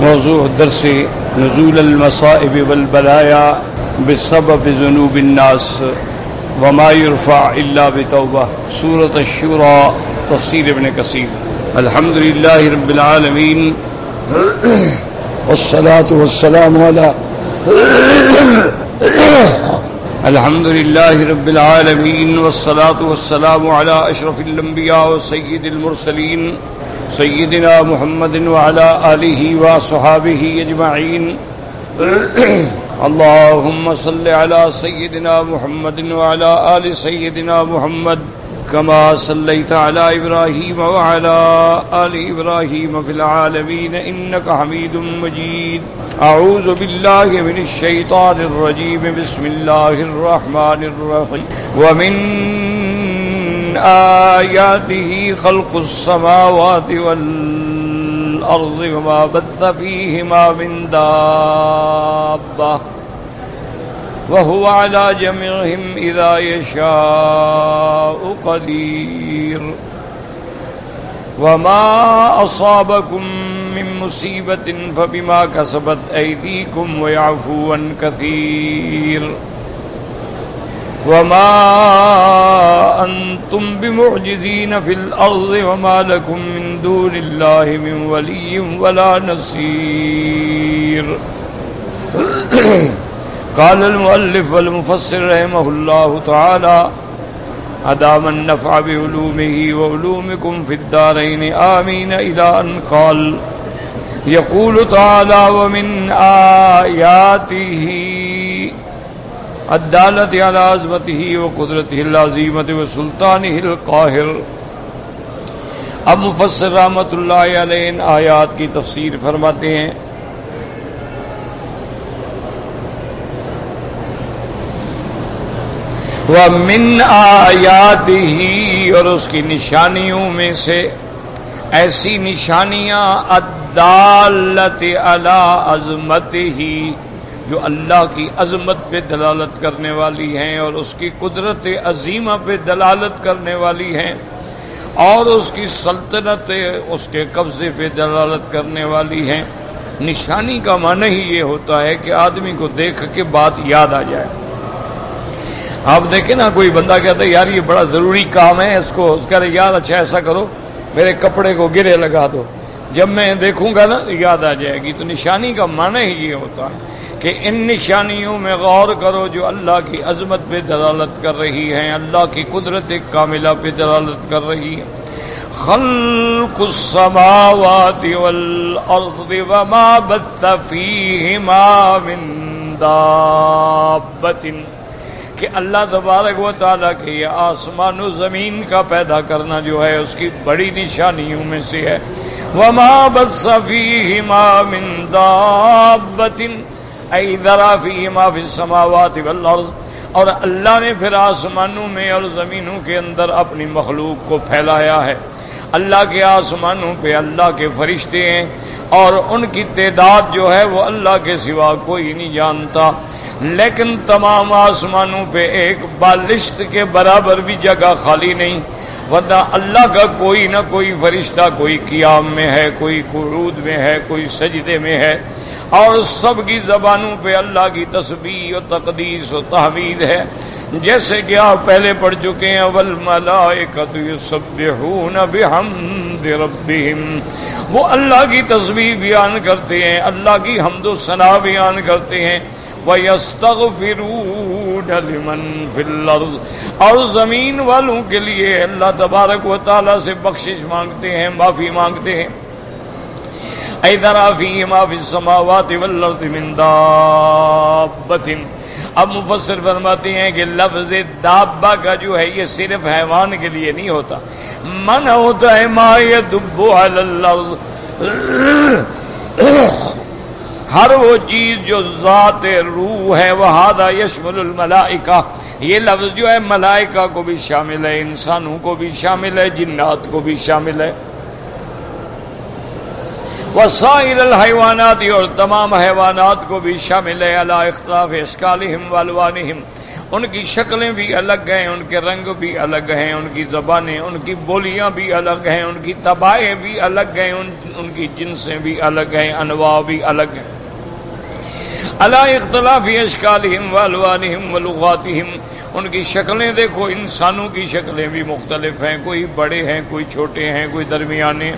موضوع الدرس نزول المصائب والبلايا بسبب ذنوب الناس وما يرفع إلا بتوبة. سورة الشورى، تفسیر ابن کثیر. الحمد لله رب العالمين والصلاة والسلام على الحمد لله رب العالمين والصلاة والسلام على أشرف الأنبياء وسيد المرسلين سيدنا محمد وعلى آله وصحابه أجمعين. اللهم صل على سيدنا محمد وعلى آل سيدنا محمد كما صليت على إبراهيم وعلى آل إبراهيم في العالمين إنك حميد مجيد. أعوذ بالله من الشيطان الرجيم. بسم الله الرحمن الرحيم. ومن آياته خلق السماوات والأرض وما بث فيهما من دابة وهو على جميعهم إذا يشاء قدير. وما أصابكم من مصيبة فبما كسبت أيديكم ويعفو عن كثير. وما أنتم بمعجزين في الأرض وما لكم من دون الله من ولي ولا نصير. قال المؤلف والمفسر رحمه الله تعالى أدام النفع بعلومه وعلومكم في الدارين آمين إلى أن قال يقول تعالى ومن آياته الدالة على عظمته وقدرته العظيمة وسلطانه القاهر. اب مفسر رحمۃ اللہ علیہ ان آیات کی تفسیر فرماتے ہیں. وَمِنْ آیاتِهِ، اور اس کی نشانیوں میں سے ایسی نشانیاں الدالۃ علی عظمتہ، جو اللہ کی عظمت پہ دلالت کرنے والی ہیں اور اس کی قدرت عظیمہ پہ دلالت کرنے والی ہیں اور اس کی سلطنت، اس کے قبضے پہ دلالت کرنے والی ہیں. نشانی کا معنی ہی یہ ہوتا ہے کہ آدمی کو دیکھ کے بات یاد آ جائے. آپ دیکھیں نا، کوئی بندہ کہتا ہے یار یہ بڑا ضروری کام ہے، اس کو کہہ رہے یار اچھا ایسا کرو میرے کپڑے کو گرے لگا دو، جب میں دیکھوں گا نا یاد آ جائے گی. تو نشانی کا معنی ہی یہ ہوتا ہے کہ ان نشانیوں میں غور کرو جو اللہ کی عظمت پہ دلالت کر رہی ہیں، اللہ کی قدرت کاملہ پہ دلالت کر رہی ہیں. خلق السماوات والارض وما بث فیہما من دابۃ، کہ اللہ تبارک و تعالیٰ کے یہ آسمان و زمین کا پیدا کرنا جو ہے اس کی بڑی نشانیوں میں سے ہے. وما بث فیہما من دابۃ ای ذرا فیہما فی السماوات والارض، اور اللہ نے پھر آسمانوں میں اور زمینوں کے اندر اپنی مخلوق کو پھیلایا ہے. اللہ کے آسمانوں پہ اللہ کے فرشتے ہیں اور ان کی تعداد جو ہے وہ اللہ کے سوا کوئی نہیں جانتا، لیکن تمام آسمانوں پہ ایک بالشت کے برابر بھی جگہ خالی نہیں، ورنہ اللہ کا کوئی نہ کوئی فرشتہ کوئی قیام میں ہے، کوئی قعود میں ہے، کوئی سجدے میں ہے، اور سب کی زبانوں پہ اللہ کی تسبیح و تقدیس و تحمید ہے. جیسے کہ آپ پہلے پڑھ چکے ہیں والملائکۃ یسبحون بحمد ربہم، وہ اللہ کی تسبیح بیان کرتے ہیں، اللہ کی حمد و ثنا بیان کرتے ہیں. وَيَسْتَغْفِرُونَ لِمَنْ فِي الْأَرْضِ، اور زمین والوں کے لیے اللہ تبارک و تعالیٰ سے بخشش مانگتے ہیں، معافی مانگتے ہیں. اَيْ ذَرَا فِيهِمَا فِي السَّمَاوَاتِ وَالْأَرْضِ مِنْ دَابَّةٍ. اب مفسر فرماتے ہیں کہ لفظ دابہ کا جو ہے یہ صرف حیوان کے لیے نہیں ہوتا، معنی ہوتا ہے ما يدب علی الارض، ہر وہ چیز جو ذات روح ہے. وہذا یشمل الملائکہ، یہ لفظ جو ہے ملائکہ کو بھی شامل ہے، انسانوں کو بھی شامل ہے، جنات کو بھی شامل ہے. وسائر الحیوانات، اور تمام حیوانات کو بھی شامل ہے. علی اختلاف اشکالہم والوانہم، ان کی شکلیں بھی الگ ہیں، ان کے رنگ بھی الگ ہیں، ان کی زبانیں، ان کی بولیاں بھی الگ ہیں، ان کی طبائع بھی الگ ہیں، ان کی جنسیں بھی الگ ہیں، انواع بھی الگ ہیں۔ علی اختلاف اشکالہم والوانہم ولغاتہم، ان کی شکلیں دیکھو، انسانوں کی شکلیں بھی مختلف ہیں، کوئی بڑے ہیں، کوئی چھوٹے ہیں، کوئی درمیانے،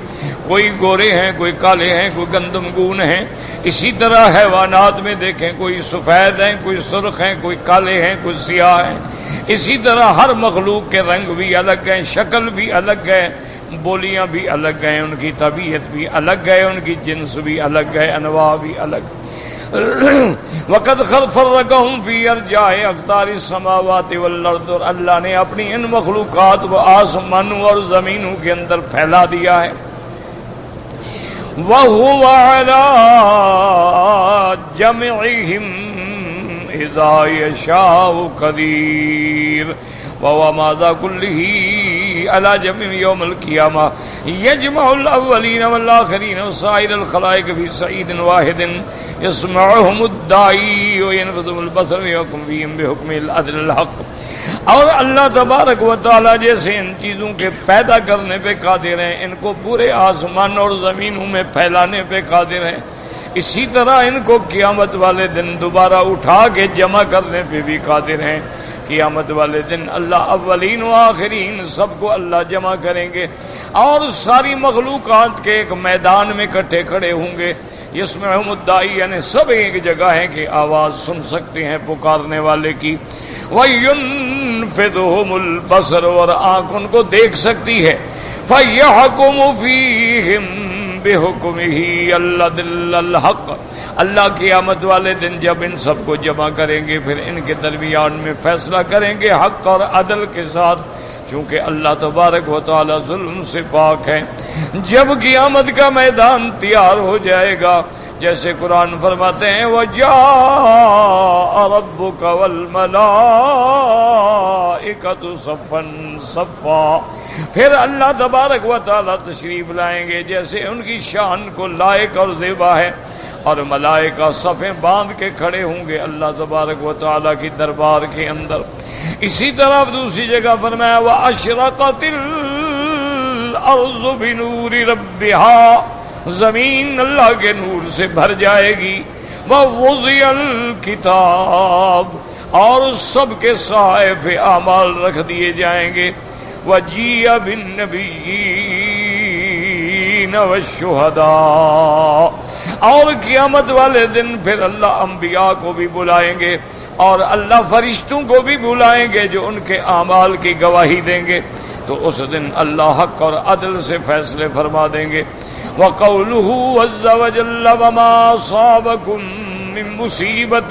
کوئی گورے ہیں، کوئی کالے ہیں، کوئی گندم گون ہیں۔ اسی طرح حیوانات میں دیکھیں، کوئی سفید ہیں، کوئی سرخ ہیں، کوئی کالے ہیں، کوئی سیاہ ہیں۔ اسی طرح ہر مخلوق کے رنگ بھی الگ ہیں، شکل بھی الگ ہے، بولیاں بھی الگ ہیں، ان کی طبیعت بھی الگ ہے، ان کی جنس بھی الگ ہے، انواع بھی الگ۔ وقد فرقهم في ارجاء اقطار السماوات والارض، اور اللہ نے اپنی ان مخلوقات کو آسمانوں اور زمینوں کے اندر پھیلا دیا ہے۔ وهو على جمعهم اذا يشاء قدير، وهو ماذا كله على جميع يوم القيامة يجمع الأولين والآخرين وسائر الخلائق في صعيد واحد يسمعهم الداعي وينفذهم البصر ويحكم فيهم بحكم العدل الحق۔ اور اللہ تبارک و تعالی جیسے ان چیزوں کے پیدا کرنے پہ قادر ہیں، ان کو پورے آسمان اور زمینوں میں پھیلانے پہ قادر ہیں، اسی طرح ان کو قیامت والے دن دوبارہ اٹھا کے جمع کرنے پہ بھی قادر ہیں۔ قیامت والے دن اللہ اولین و آخرین سب کو اللہ جمع کریں گے، اور ساری مخلوقات کے ایک میدان میں اکٹھے کھڑے ہوں گے۔ یسمعہم الداعی، یعنی سب ایک جگہ ہیں کہ آواز سن سکتے ہیں پکارنے والے کی۔ وَيُنفِذُهُمُ الْبَصَرُ، اور آنکھ ان کو دیکھ سکتی ہے۔ فَيَحْكُمُ فِيهِمْ بِحُكْمِهِ الْعَدْلَ الْحَقَّ، اللہ قیامت والے دن جب ان سب کو جمع کریں گے پھر ان کے درمیان میں فیصلہ کریں گے حق اور عدل کے ساتھ، چونکہ اللہ تبارک و تعالی ظلم سے پاک ہے۔ جب قیامت کا میدان تیار ہو جائے گا، جیسے قرآن فرماتے ہیں وَجَاءَ رَبُّكَ وَالْمَلَائِكَةُ صَفًّا صَفًّا، پھر اللہ تبارک و تعالی تشریف لائیں گے جیسے ان کی شان کو لائق اور زیبا ہے، اور ملائکہ صفیں باندھ کے کھڑے ہوں گے اللہ تبارک و تعالی کی دربار کے اندر۔ اسی طرح دوسری جگہ فرمایا وَأَشْرَقَتِ الْأَرْضُ بِنُورِ رَبِّهَا، زمین اللہ کے نور سے بھر جائے گی۔ وَوُضِعَ الْكِتَابُ، اور سب کے صحائف اعمال رکھ دیے جائیں گے۔ وَجِيَ بِالنَّبِيِّينَ وَالشُّهَدَاءِ، اور قیامت والے دن پھر اللہ انبیاء کو بھی بلائیں گے، اور اللہ فرشتوں کو بھی بلائیں گے جو ان کے اعمال کی گواہی دیں گے۔ تو اس دن اللہ حق اور عدل سے فیصلے فرما دیں گے۔ وَقَوْلُهُ عَزَّ وَجَلَّ وَمَا أَصَابَكُم مِّن مُّصِيبَةٍ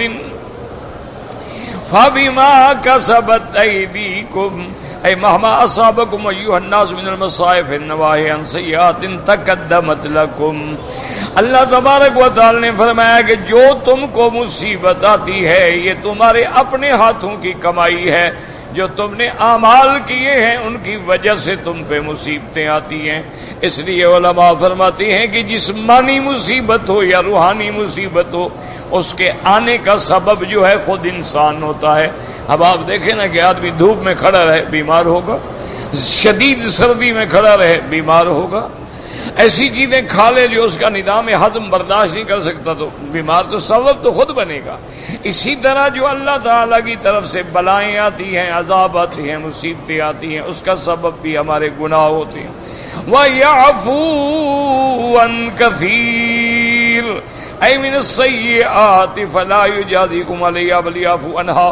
فَبِمَا كَسَبَتْ أَيْدِيكُمْ، أي مهما أصابكم أيها الناس من المصائب النواهي عن سيئات تقدمت لكم، اللہ تبارک و تعالی نے فرمایا کہ جو تم کو مصیبت آتی ہے یہ تمہارے اپنے ہاتھوں کی کمائی ہے، جو تم نے اعمال کیے ہیں ان کی وجہ سے تم پہ مصیبتیں آتی ہیں۔ اس لیے علماء فرماتے ہیں کہ جسمانی مصیبت ہو یا روحانی مصیبت ہو، اس کے آنے کا سبب جو ہے خود انسان ہوتا ہے۔ اب آپ دیکھیں نا کہ آدمی دھوپ میں کھڑا رہے بیمار ہوگا، شدید سردی میں کھڑا رہے بیمار ہوگا، ایسی چیزیں کھا لے جو اس کا نظام ہضم برداشت نہیں کر سکتا تو بیمار تو سبب تو خود بنے گا۔ اسی طرح جو اللہ تعالیٰ کی طرف سے بلائیں آتی ہیں، عذاب آتی ہیں، مصیبتیں آتی ہیں، اس کا سبب بھی ہمارے گناہ ہوتے ہیں۔ وَيَعْفُو عَنْ كَثِيرٍ أَيْ مِنَ السَّيِّئَاتِ فَلَا يُجَازِيكُمْ عَلَيْهَا بَلْ يَعْفُو عَنْهَا،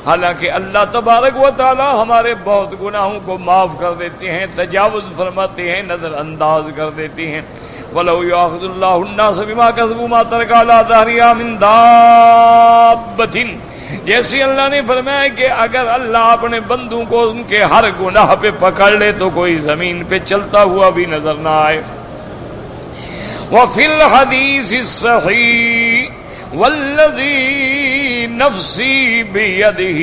حالانکہ اللہ تبارک و تعالی ہمارے بہت گناہوں کو معاف کر دیتے ہیں، تجاوز فرماتے ہیں، نظر انداز کر دیتے ہیں۔ وَلَوْ يُؤَاخِذُ اللَّهُ النَّاسَ بِمَا كَسَبُوا مَا تَرَكَ عَلَىٰ ظَهْرِهَا مِن دَابَّةٍ، جیسے اللہ نے فرمایا کہ اگر اللہ اپنے بندوں کو ان کے ہر گناہ پہ پکڑ لے تو کوئی زمین پہ چلتا ہوا بھی نظر نہ آئے۔ وَفِي الْحَدِيثِ الصَّحِيحِ وَالَّذِي نَفْسِي بِيَدِهِ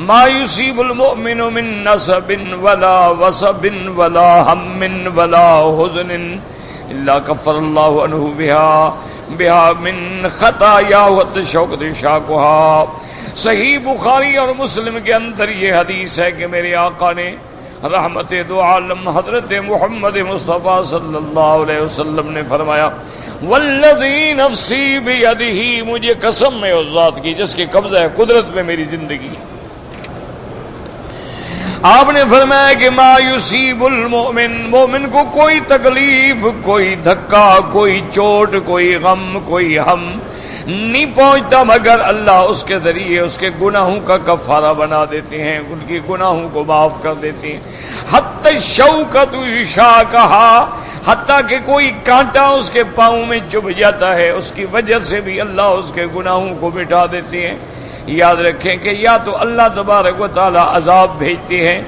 مَا يُصِيبُ الْمُؤْمِنُ مِن نَصَبٍ وَلَا وَصَبٍ وَلَا هَمٍّ وَلَا حُزْنٍ إِلَّا كَفَّرَ اللَّهُ عَنْهُ بِهَا بها من خطایا وتشوقت شاقها. صحیح بخاری اور مسلم کے اندر یہ حدیث ہے کہ میرے آقا نے رحمت دو عالم حضرت محمد مصطفیٰ صلی اللہ علیہ وسلم نے فرمایا والذی نفسی بیدہ، مجھے قسم ہے اس ذات کی جس کے قبضہ ہے قدرت پہ میری زندگی. آپ نے فرمایا کہ ما یصیب المؤمن، مومن کو کوئی تکلیف، کوئی دھکا، کوئی چوٹ، کوئی غم، کوئی ہم نہیں پہنچتا مگر اللہ اس کے ذریعے اس کے گناہوں کا کفارہ بنا دیتے ہیں، ان کی گناہوں کو معاف کر دیتے ہیں. حتی الشوکۃ یشاکھا، حتیٰ کہ کوئی کانٹا اس کے پاؤں میں چبھ جاتا ہے اس کی وجہ سے بھی اللہ اس کے گناہوں کو مٹا دیتے ہیں. یاد رکھیں کہ یا تو اللہ تبارک و تعالی عذاب بھیجتے ہیں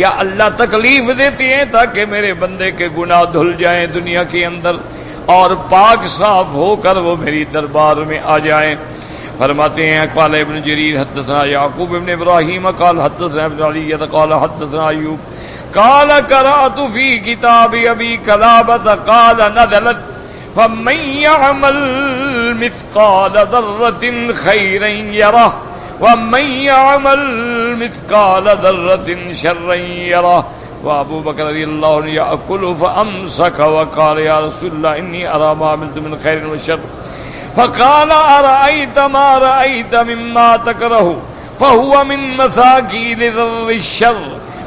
یا اللہ تکلیف دیتے ہیں تاکہ میرے بندے کے گناہ دھل جائیں دنیا کے اندر اور پاک صاف ہو کر وہ میری دربار میں آ جائیں. فرماتے ہیں قال ابن جریر حدثنا یعقوب ابن ابراہیم قال حدثنا ابن علی قال حدثنا ایوب قال قرأت فی کتاب ابی قلابۃ قال نزلت فمن يعمل مثقال ذرة خيرا يره ومن يعمل مثقال ذرة شرا يره. وابو بکر رضی اللہ عنہ یأکل فامسک وقال یا رسول اللہ انی ارى ما عملت من خیر وشر فقال ارأيت ما رأيت مما تكره فهو من مساکین ذر الشر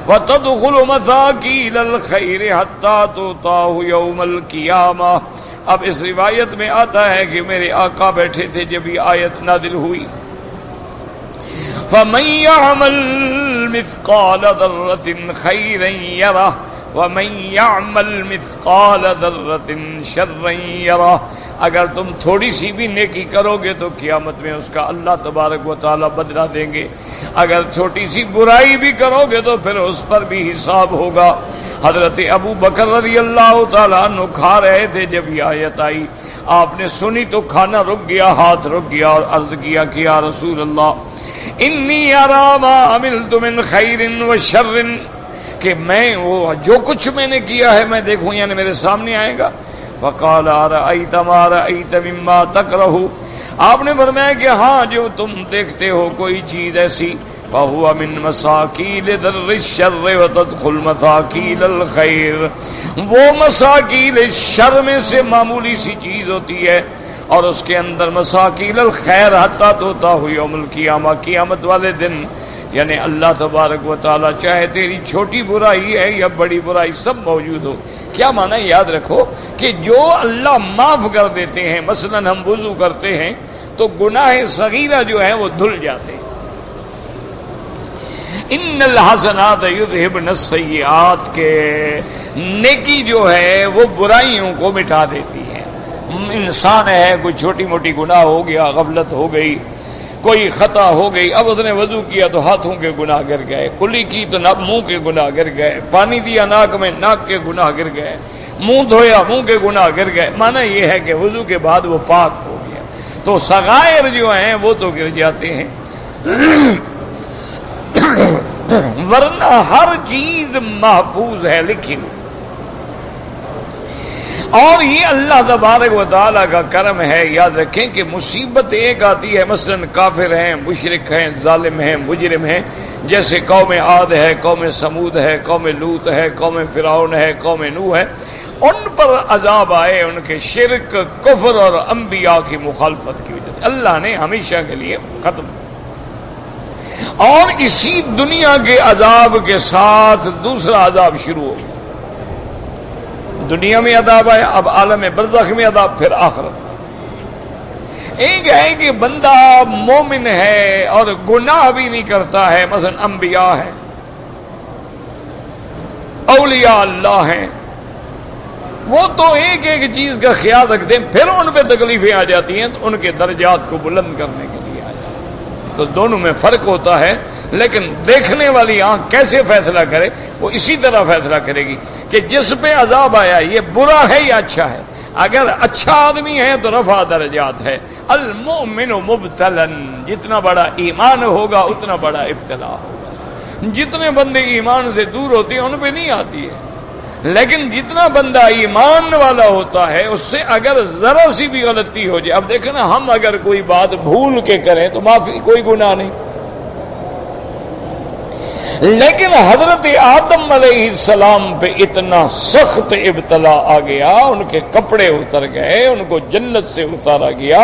وتدخل مساکین الخیر حتى تعطاه یوم القیامہ. اب اس روایت میں آتا ہے کہ میرے آقا بیٹھے تھے جب یہ آیت نازل ہوئی فَمَن يَعْمَلْ مِثْقَالَ ذَرَّةٍ خَيْرًا يَرَهُ وَمَن يَعْمَلْ مِثْقَالَ ذَرَّةٍ شَرًّا يَرَهُ. اگر تم تھوڑی سی بھی نیکی کرو گے تو قیامت میں اس کا اللہ تبارک و تعالی بدلہ دیں گے، اگر چھوٹی سی برائی بھی کرو گے تو پھر اس پر بھی حساب ہوگا. حضرت ابو بکر رضی اللہ تعالیٰ عنہ کھا رہے تھے جب یہ آیت آئی، آپ نے سنی تو کھانا رک گیا، ہاتھ رک گیا اور عرض کیا کہ یا رسول اللہ انی اری ما عملت من خیر و شر، کہ میں وہ جو کچھ میں نے کیا ہے میں دیکھوں یعنی میرے سامنے آئے گا. فقال ارأیت ما رأیت مما تکرہ، آپ نے فرمایا کہ ہاں جو تم دیکھتے ہو کوئی چیز ایسی فَهُوَ مِن مَسَاکِیلِ ذَرِّ الشَّرِّ وَتَدْخُلْ مَسَاکِیلَ الْخَيْرِ، وہ مساکیل شر میں سے معمولی سی چیز ہوتی ہے اور اس کے اندر مساکیل الخیر حتیٰ توتا ہوئی یوم القیامہ، قیامت والے دن یعنی اللہ تبارک و تعالیٰ چاہے تیری چھوٹی برائی ہے یا بڑی برائی سب موجود ہو. کیا معنی یاد رکھو کہ جو اللہ معاف کر دیتے ہیں، مثلا ہم وضو کرتے ہیں تو گناہ صغیرہ جو ہیں وہ دھل جاتے ہیں. ان الحسنات یذہبن السیئات، کے نیکی جو ہے وہ برائیوں کو مٹا دیتی ہے. انسان ہے کوئی چھوٹی موٹی گناہ ہو گیا، غفلت ہو گئی، کوئی خطا ہو گئی، اب اس نے وضو کیا تو ہاتھوں کے گناہ گر گئے، کلی کی تو منہ کے گناہ گر گئے، پانی دیا ناک میں ناک کے گناہ گر گئے، منہ دھویا منہ کے گناہ گر گئے. معنی یہ ہے کہ وضو کے بعد وہ پاک ہو گیا، تو صغائر جو ہیں وہ تو گر جاتے ہیں ورنہ ہر چیز محفوظ ہے، لکھی ہوئی. اور یہ اللہ تبارک و تعالیٰ کا کرم ہے. یاد رکھیں کہ مصیبت ایک آتی ہے، مثلا کافر ہیں، مشرک ہیں، ظالم ہیں، مجرم ہیں، جیسے قوم عاد ہے، قوم سمود ہے، قوم لوط ہے، قوم فرعون ہے، قوم نوح ہے. ان پر عذاب آئے ان کے شرک، کفر اور انبیاء کی مخالفت کی وجہ سے، اللہ نے ہمیشہ کے لیے ختم. اور اسی دنیا کے عذاب کے ساتھ دوسرا عذاب شروع ہو گیا. دنیا میں عذاب آیا، اب عالم برزخ میں عذاب، پھر آخرت. ایک ہے کہ بندہ مومن ہے اور گناہ بھی نہیں کرتا ہے، مثلا انبیاء ہیں، اولیاء اللہ ہیں، وہ تو ایک ایک چیز کا خیال رکھتے ہیں، پھر ان پہ تکلیفیں آ جاتی ہیں تو ان کے درجات کو بلند کرنے کے لیے آ جاتے ہیں. تو دونوں میں فرق ہوتا ہے، لیکن دیکھنے والی آنکھ کیسے فیصلہ کرے وہ اسی طرح فیصلہ کرے گی کہ جس پہ عذاب آیا یہ برا ہے یا اچھا ہے. اگر اچھا آدمی ہے تو رفع درجات ہے. المؤمن مبتلن، جتنا بڑا ایمان ہوگا اتنا بڑا ابتلا ہوگا. جتنے بندے ایمان سے دور ہوتے ہیں ان پہ نہیں آتی ہے، لیکن جتنا بندہ ایمان والا ہوتا ہے اس سے اگر ذرا سی بھی غلطی ہو جائے، اب دیکھیں نا، ہم اگر کوئی بات بھول کے کریں تو معافی، کوئی گناہ نہیں، لیکن حضرت آدم علیہ السلام پہ اتنا سخت ابتلا آ گیا، ان کے کپڑے اتر گئے، ان کو جنت سے اتارا گیا،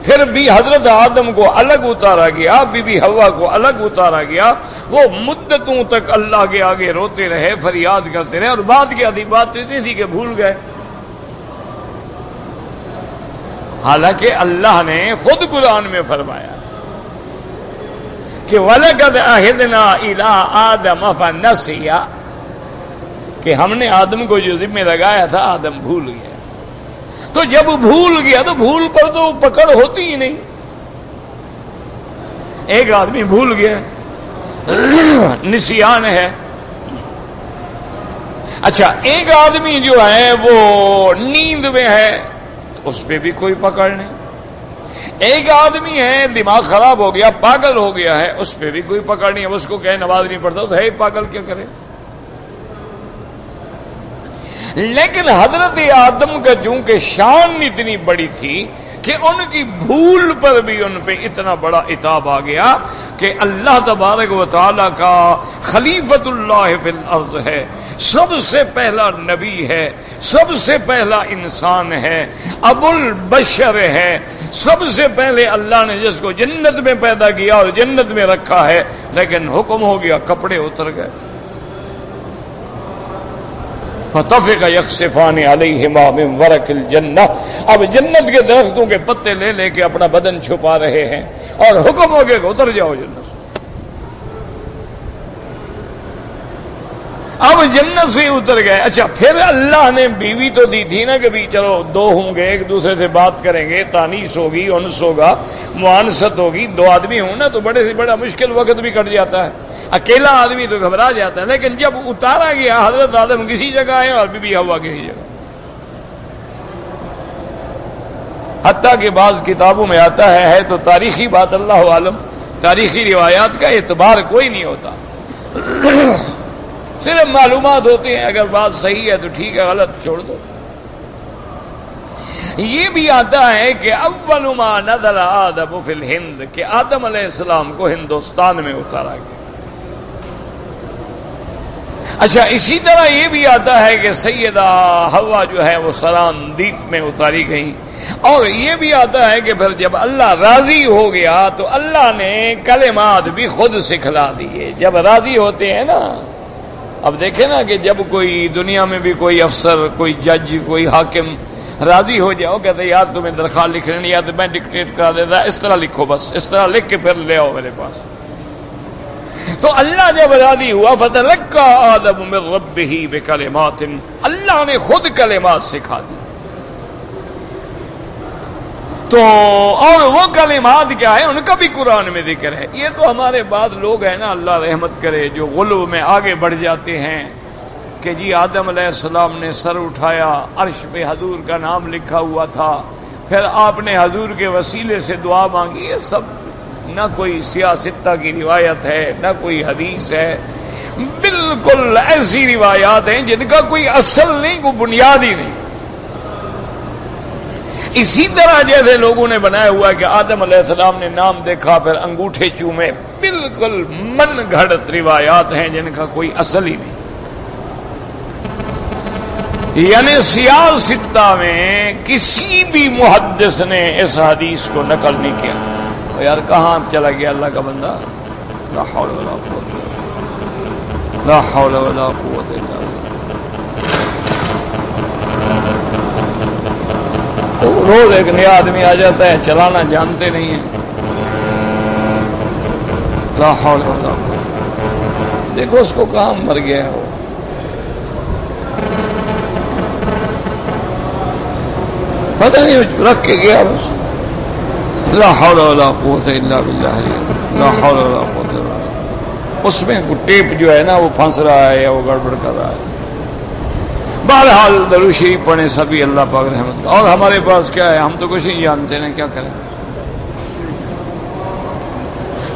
پھر بھی حضرت آدم کو الگ اتارا گیا، بی بی حوا کو الگ اتارا گیا، وہ مدتوں تک اللہ کے آگے روتے رہے، فریاد کرتے رہے، اور بعد کی آدھی بات اتنی تھی کہ بھول گئے، حالانکہ اللہ نے خود قرآن میں فرمایا کہ وَلَقَدْ عَهِدْنَا إِلَىٰ آدَمَ فَنَسِيَ، کہ ہم نے آدم کو جو ذمہ لگایا تھا آدم بھول گیا، تو جب بھول گیا تو بھول پر تو پکڑ ہوتی ہی نہیں، ایک آدمی بھول گیا، نسیان ہے، اچھا ایک آدمی جو ہے وہ نیند میں ہے تو اس پہ بھی کوئی پکڑ نہیں، ایک آدمی ہے دماغ خراب ہو گیا، پاگل ہو گیا ہے، اس پہ بھی کوئی پکڑ نہیں ہے، اس کو کہے نماز نہیں پڑھتا تو ہے پاگل، کیا کرے؟ لیکن حضرت آدم کا چونکہ شان اتنی بڑی تھی کہ ان کی بھول پر بھی ان پہ اتنا بڑا عتاب آ گیا کہ اللہ تبارک و تعالی کا خلیفۃ اللہ فی الارض ہے، سب سے پہلا نبی ہے، سب سے پہلا انسان ہے، ابو البشر ہے، سب سے پہلے اللہ نے جس کو جنت میں پیدا کیا اور جنت میں رکھا ہے، لیکن حکم ہو گیا کپڑے اتر گئے، فَطَفِقَ يَخْصِفَانِ عَلَيْهِمَا مِنْ وَرَقِ الْجَنَّةِ، اب جنت کے درختوں کے پتے لے لے کے اپنا بدن چھپا رہے ہیں، اور حکم ہو گیا کہ اتر جاؤ جنت سے، اب جنت سے اتر گئے۔ اچھا پھر اللہ نے بیوی تو دی تھی نا کہ بھی چلو دو ہوں گے، ایک دوسرے سے بات کریں گے، تانیس ہوگی، انس ہوگا، معانست ہوگی، دو آدمی ہوں نا تو بڑے سے بڑا مشکل وقت بھی کٹ جاتا ہے، اکیلا آدمی تو گھبرا جاتا ہے، لیکن جب اتارا گیا حضرت آدم کسی جگہ ہے اور بی بی حوا کسی جگہ، حتیٰ کہ بعض کتابوں میں آتا ہے تو تاریخی بات، اللہ عالم، تاریخی روایات کا اعتبار کوئی نہیں ہوتا، صرف معلومات ہوتے ہیں، اگر بات صحیح ہے تو ٹھیک ہے، غلط چھوڑ دو۔ یہ بھی آتا ہے کہ اول ما نزل آدم فی الہند، کہ آدم علیہ السلام کو ہندوستان میں اتارا گیا۔ اچھا اسی طرح یہ بھی آتا ہے کہ سیدہ حوا جو ہے وہ سراندیپ میں اتاری گئی، اور یہ بھی آتا ہے کہ پھر جب اللہ راضی ہو گیا تو اللہ نے کلمات بھی خود سکھلا دیے، جب راضی ہوتے ہیں نا، اب دیکھیں نا کہ جب کوئی دنیا میں بھی کوئی افسر، کوئی جج، کوئی حاکم راضی ہو جاؤ، کہتے ہیں یار تمہیں درخواست لکھ لینی، یا تو میں ڈکٹیٹ کرا دیتا، اس طرح لکھو، بس اس طرح لکھ کے پھر لے آؤ میرے پاس، تو اللہ جب راضی ہوا فتلقى آدم من ربه بکلمات، اللہ نے خود کلمات سکھا دی، تو اور وہ کلمات کیا ہے ان کا بھی قرآن میں ذکر ہے۔ یہ تو ہمارے بعض لوگ ہیں نا، اللہ رحمت کرے، جو غلو میں آگے بڑھ جاتے ہیں کہ جی آدم علیہ السلام نے سر اٹھایا، عرش پہ حضور کا نام لکھا ہوا تھا، پھر آپ نے حضور کے وسیلے سے دعا مانگی، یہ سب نہ کوئی سیاستہ کی روایت ہے، نہ کوئی حدیث ہے، بالکل ایسی روایات ہیں جن کا کوئی اصل نہیں، کوئی بنیاد ہی نہیں۔ اسی طرح جیسے لوگوں نے بنایا ہوا کہ آدم علیہ السلام نے نام دیکھا پھر انگوٹھے چومے، بالکل من گھڑت روایات ہیں جن کا کوئی اصل ہی نہیں، یعنی سیاستہ میں کسی بھی محدث نے اس حدیث کو نقل نہیں کیا۔ یار کہاں چلا گیا اللہ کا بندہ؟ لا حول ولا قوت، لا حول ولا قوت الا باللہ۔ روز ایک نیا آدمی آ جاتا ہے، چلانا جانتے نہیں ہیں، لا حول ولا قوت، دیکھو اس کو کہاں مر گیا ہے وہ، پتہ نہیں رکھ کے گیا بس، لا حول ولا قوت الا باللہ، لا حول ولا قوت الا باللہ۔ اس میں ٹیپ جو ہے نا وہ پھنس رہا ہے یا وہ گڑبڑ کر رہا ہے۔ بہرحال درود شریف پڑھیں سبھی، اللہ پاک رحمت کا۔ اور ہمارے پاس کیا ہے، ہم تو کچھ نہیں جانتے ہیں، کیا کریں۔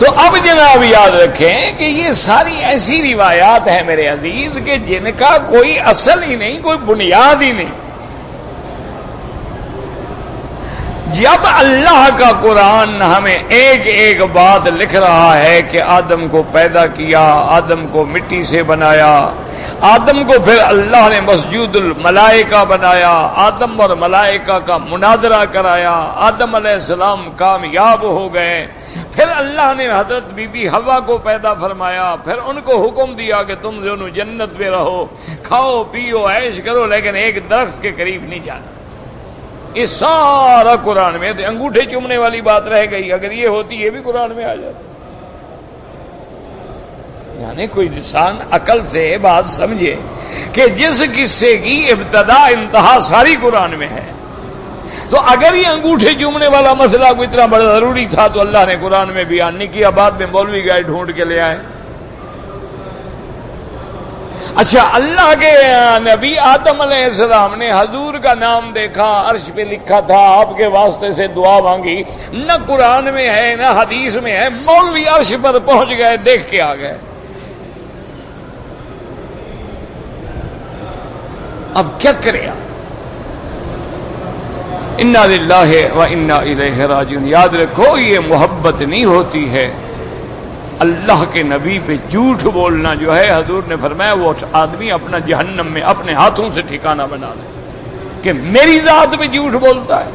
تو اب جناب یاد رکھیں کہ یہ ساری ایسی روایات ہیں میرے عزیز کہ جن کا کوئی اصل ہی نہیں، کوئی بنیاد ہی نہیں۔ جب اللہ کا قرآن ہمیں ایک ایک بات لکھ رہا ہے کہ آدم کو پیدا کیا، آدم کو مٹی سے بنایا، آدم کو پھر اللہ نے مسجود الملائکہ بنایا، آدم اور ملائکہ کا مناظرہ کرایا، آدم علیہ السلام کامیاب ہو گئے، پھر اللہ نے حضرت بی بی حوا کو پیدا فرمایا، پھر ان کو حکم دیا کہ تم دونوں جنت میں رہو، کھاؤ پیو عیش کرو، لیکن ایک درخت کے قریب نہیں جانا۔ یہ سارا قرآن میں، تو انگوٹھے چومنے والی بات رہ گئی، اگر یہ ہوتی یہ بھی قرآن میں آ جاتی۔ یعنی کوئی انسان عقل سے بات سمجھے کہ جس قصے کی ابتدا انتہا ساری قرآن میں ہے، تو اگر یہ انگوٹھے چومنے والا مسئلہ کو اتنا بڑا ضروری تھا تو اللہ نے قرآن میں بیان نہیں کیا، بعد میں مولوی گئے ڈھونڈ کے لے آئے۔ اچھا، اللہ کے نبی آدم علیہ السلام نے حضور کا نام دیکھا، عرش پہ لکھا تھا، آپ کے واسطے سے دعا مانگی، نہ قرآن میں ہے نہ حدیث میں ہے، مولوی عرش پر پہنچ گئے، دیکھ کے آ گئے۔ اب کیا کرے آپ؟ انا للہ و انا الیہ راجعون۔ یاد رکھو، یہ محبت نہیں ہوتی ہے، اللہ کے نبی پہ جھوٹ بولنا جو ہے، حضور نے فرمایا وہ آدمی اپنا جہنم میں اپنے ہاتھوں سے ٹھکانہ بنا لے کہ میری ذات پہ جھوٹ بولتا ہے۔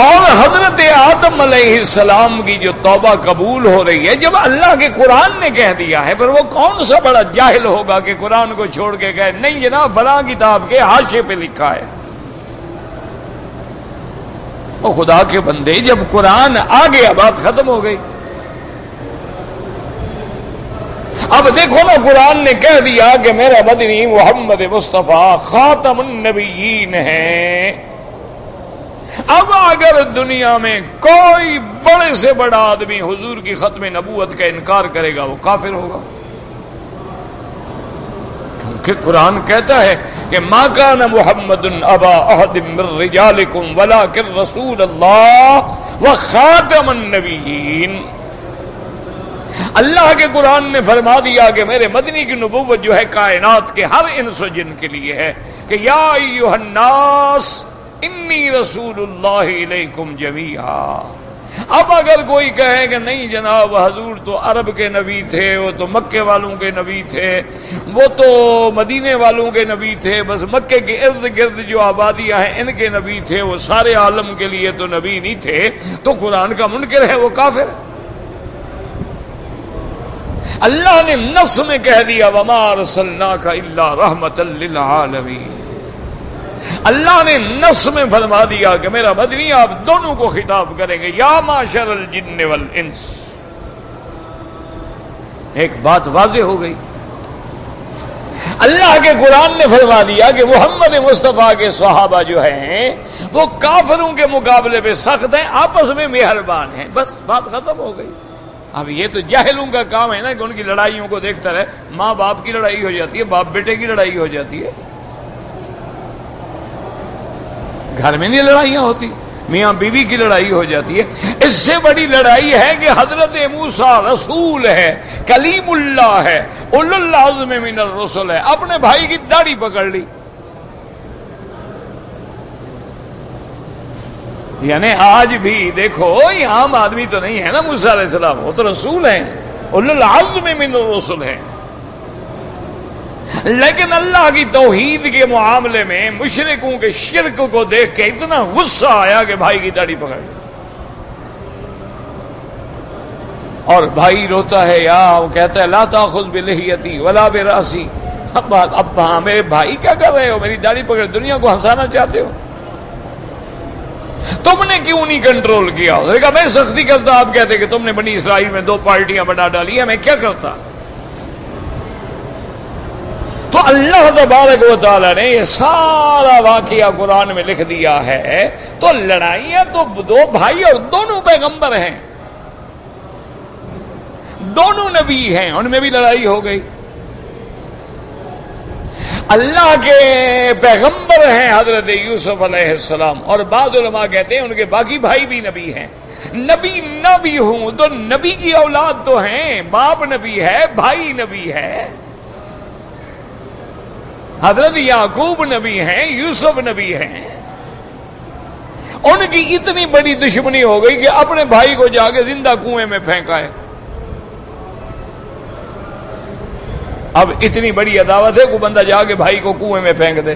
اور حضرت آدم علیہ السلام کی جو توبہ قبول ہو رہی ہے، جب اللہ کے قرآن نے کہہ دیا ہے، پر وہ کون سا بڑا جاہل ہوگا کہ قرآن کو چھوڑ کے کہے نہیں جناب فلاں کتاب کے حاشیے پہ لکھا ہے۔ وہ خدا کے بندے، جب قرآن آ گیا بات ختم ہو گئی۔ اب دیکھو نا، قرآن نے کہہ دیا کہ میرا مدنی محمد مصطفیٰ خاتم النبیین ہے۔ اب اگر دنیا میں کوئی بڑے سے بڑا آدمی حضور کی ختم نبوت کا انکار کرے گا وہ کافر ہوگا، کہ قرآن کہتا ہے کہ ما کان محمد ابا احد من رجالکم ولکن رسول اللہ وخاتم النبیین۔ اللہ کے قرآن نے فرما دیا کہ میرے مدنی کی نبوت جو ہے کائنات کے ہر انس و جن کے لیے ہے کہ یا ایھا الناس انی رسول اللہ الیکم جمیعا۔ اب اگر کوئی کہے کہ نہیں جناب حضور تو عرب کے نبی تھے، وہ تو مکے والوں کے نبی تھے، وہ تو مدینے والوں کے نبی تھے، بس مکے کے ارد گرد جو آبادیاں ہیں ان کے نبی تھے، وہ سارے عالم کے لیے تو نبی نہیں تھے، تو قرآن کا منکر ہے، وہ کافر ہے۔ اللہ نے نص میں کہہ دیا وما ارسلناک الا رحمۃ للعالمین۔ اللہ نے نص میں فرما دیا کہ میرا مدنی آپ دونوں کو خطاب کریں گے، یا معشر الجن والانس۔ ایک بات واضح ہو گئی، اللہ کے قرآن نے فرما دیا کہ محمد مصطفیٰ کے صحابہ جو ہیں وہ کافروں کے مقابلے پہ سخت ہیں، آپس میں مہربان ہیں، بس بات ختم ہو گئی۔ اب یہ تو جاہلوں کا کام ہے نا کہ ان کی لڑائیوں کو دیکھتا رہے، ماں باپ کی لڑائی ہو جاتی ہے، باپ بیٹے کی لڑائی ہو جاتی ہے، گھر میں نہیں لڑائیاں ہوتی، میاں بیوی کی لڑائی ہو جاتی ہے۔ اس سے بڑی لڑائی ہے کہ حضرت موسیٰ رسول ہے، کلیم اللہ ہے، اولو العزم من الرسل ہے، اپنے بھائی کی داڑھی پکڑ لی۔ یعنی آج بھی دیکھو یہ عام آدمی تو نہیں ہے نا موسیٰ علیہ السلام، وہ تو رسول ہیں، اولو العزم من الرسل ہیں، لیکن اللہ کی توحید کے معاملے میں مشرکوں کے شرک کو دیکھ کے اتنا غصہ آیا کہ بھائی کی داڑھی پکڑ لی، اور بھائی روتا ہے، یا وہ کہتا ہے لا تاخذ بلحیتی ولا براسی۔ اب میرے بھائی کیا کر رہے ہو، میری داڑھی پکڑ، دنیا کو ہنسانا چاہتے ہو، تم نے کیوں نہیں کنٹرول کیا؟ اس نے کہا میں سختی کرتا، آپ کہتے کہ تم نے بنی اسرائیل میں 2 پارٹیاں بنا ڈالی ہیں، میں کیا کرتا؟ تو اللہ تبارک و تعالی نے یہ سارا واقعہ قرآن میں لکھ دیا ہے۔ تو لڑائیاں تو 2 بھائی اور دونوں پیغمبر ہیں، دونوں نبی ہیں، ان میں بھی لڑائی ہو گئی۔ اللہ کے پیغمبر ہیں حضرت یوسف علیہ السلام، اور بعض علماء کہتے ہیں ان کے باقی بھائی بھی نبی ہیں۔ نبی نہ بھی ہوں تو نبی کی اولاد تو ہیں، باپ نبی ہے، بھائی نبی ہے۔ حضرت یعقوب نبی ہیں، یوسف نبی ہیں۔ ان کی اتنی بڑی دشمنی ہو گئی کہ اپنے بھائی کو جا کے زندہ کنویں میں پھینکا ہے۔ اب اتنی بڑی عداوت ہے کہ بندہ جا کے بھائی کو کنویں میں پھینک دے۔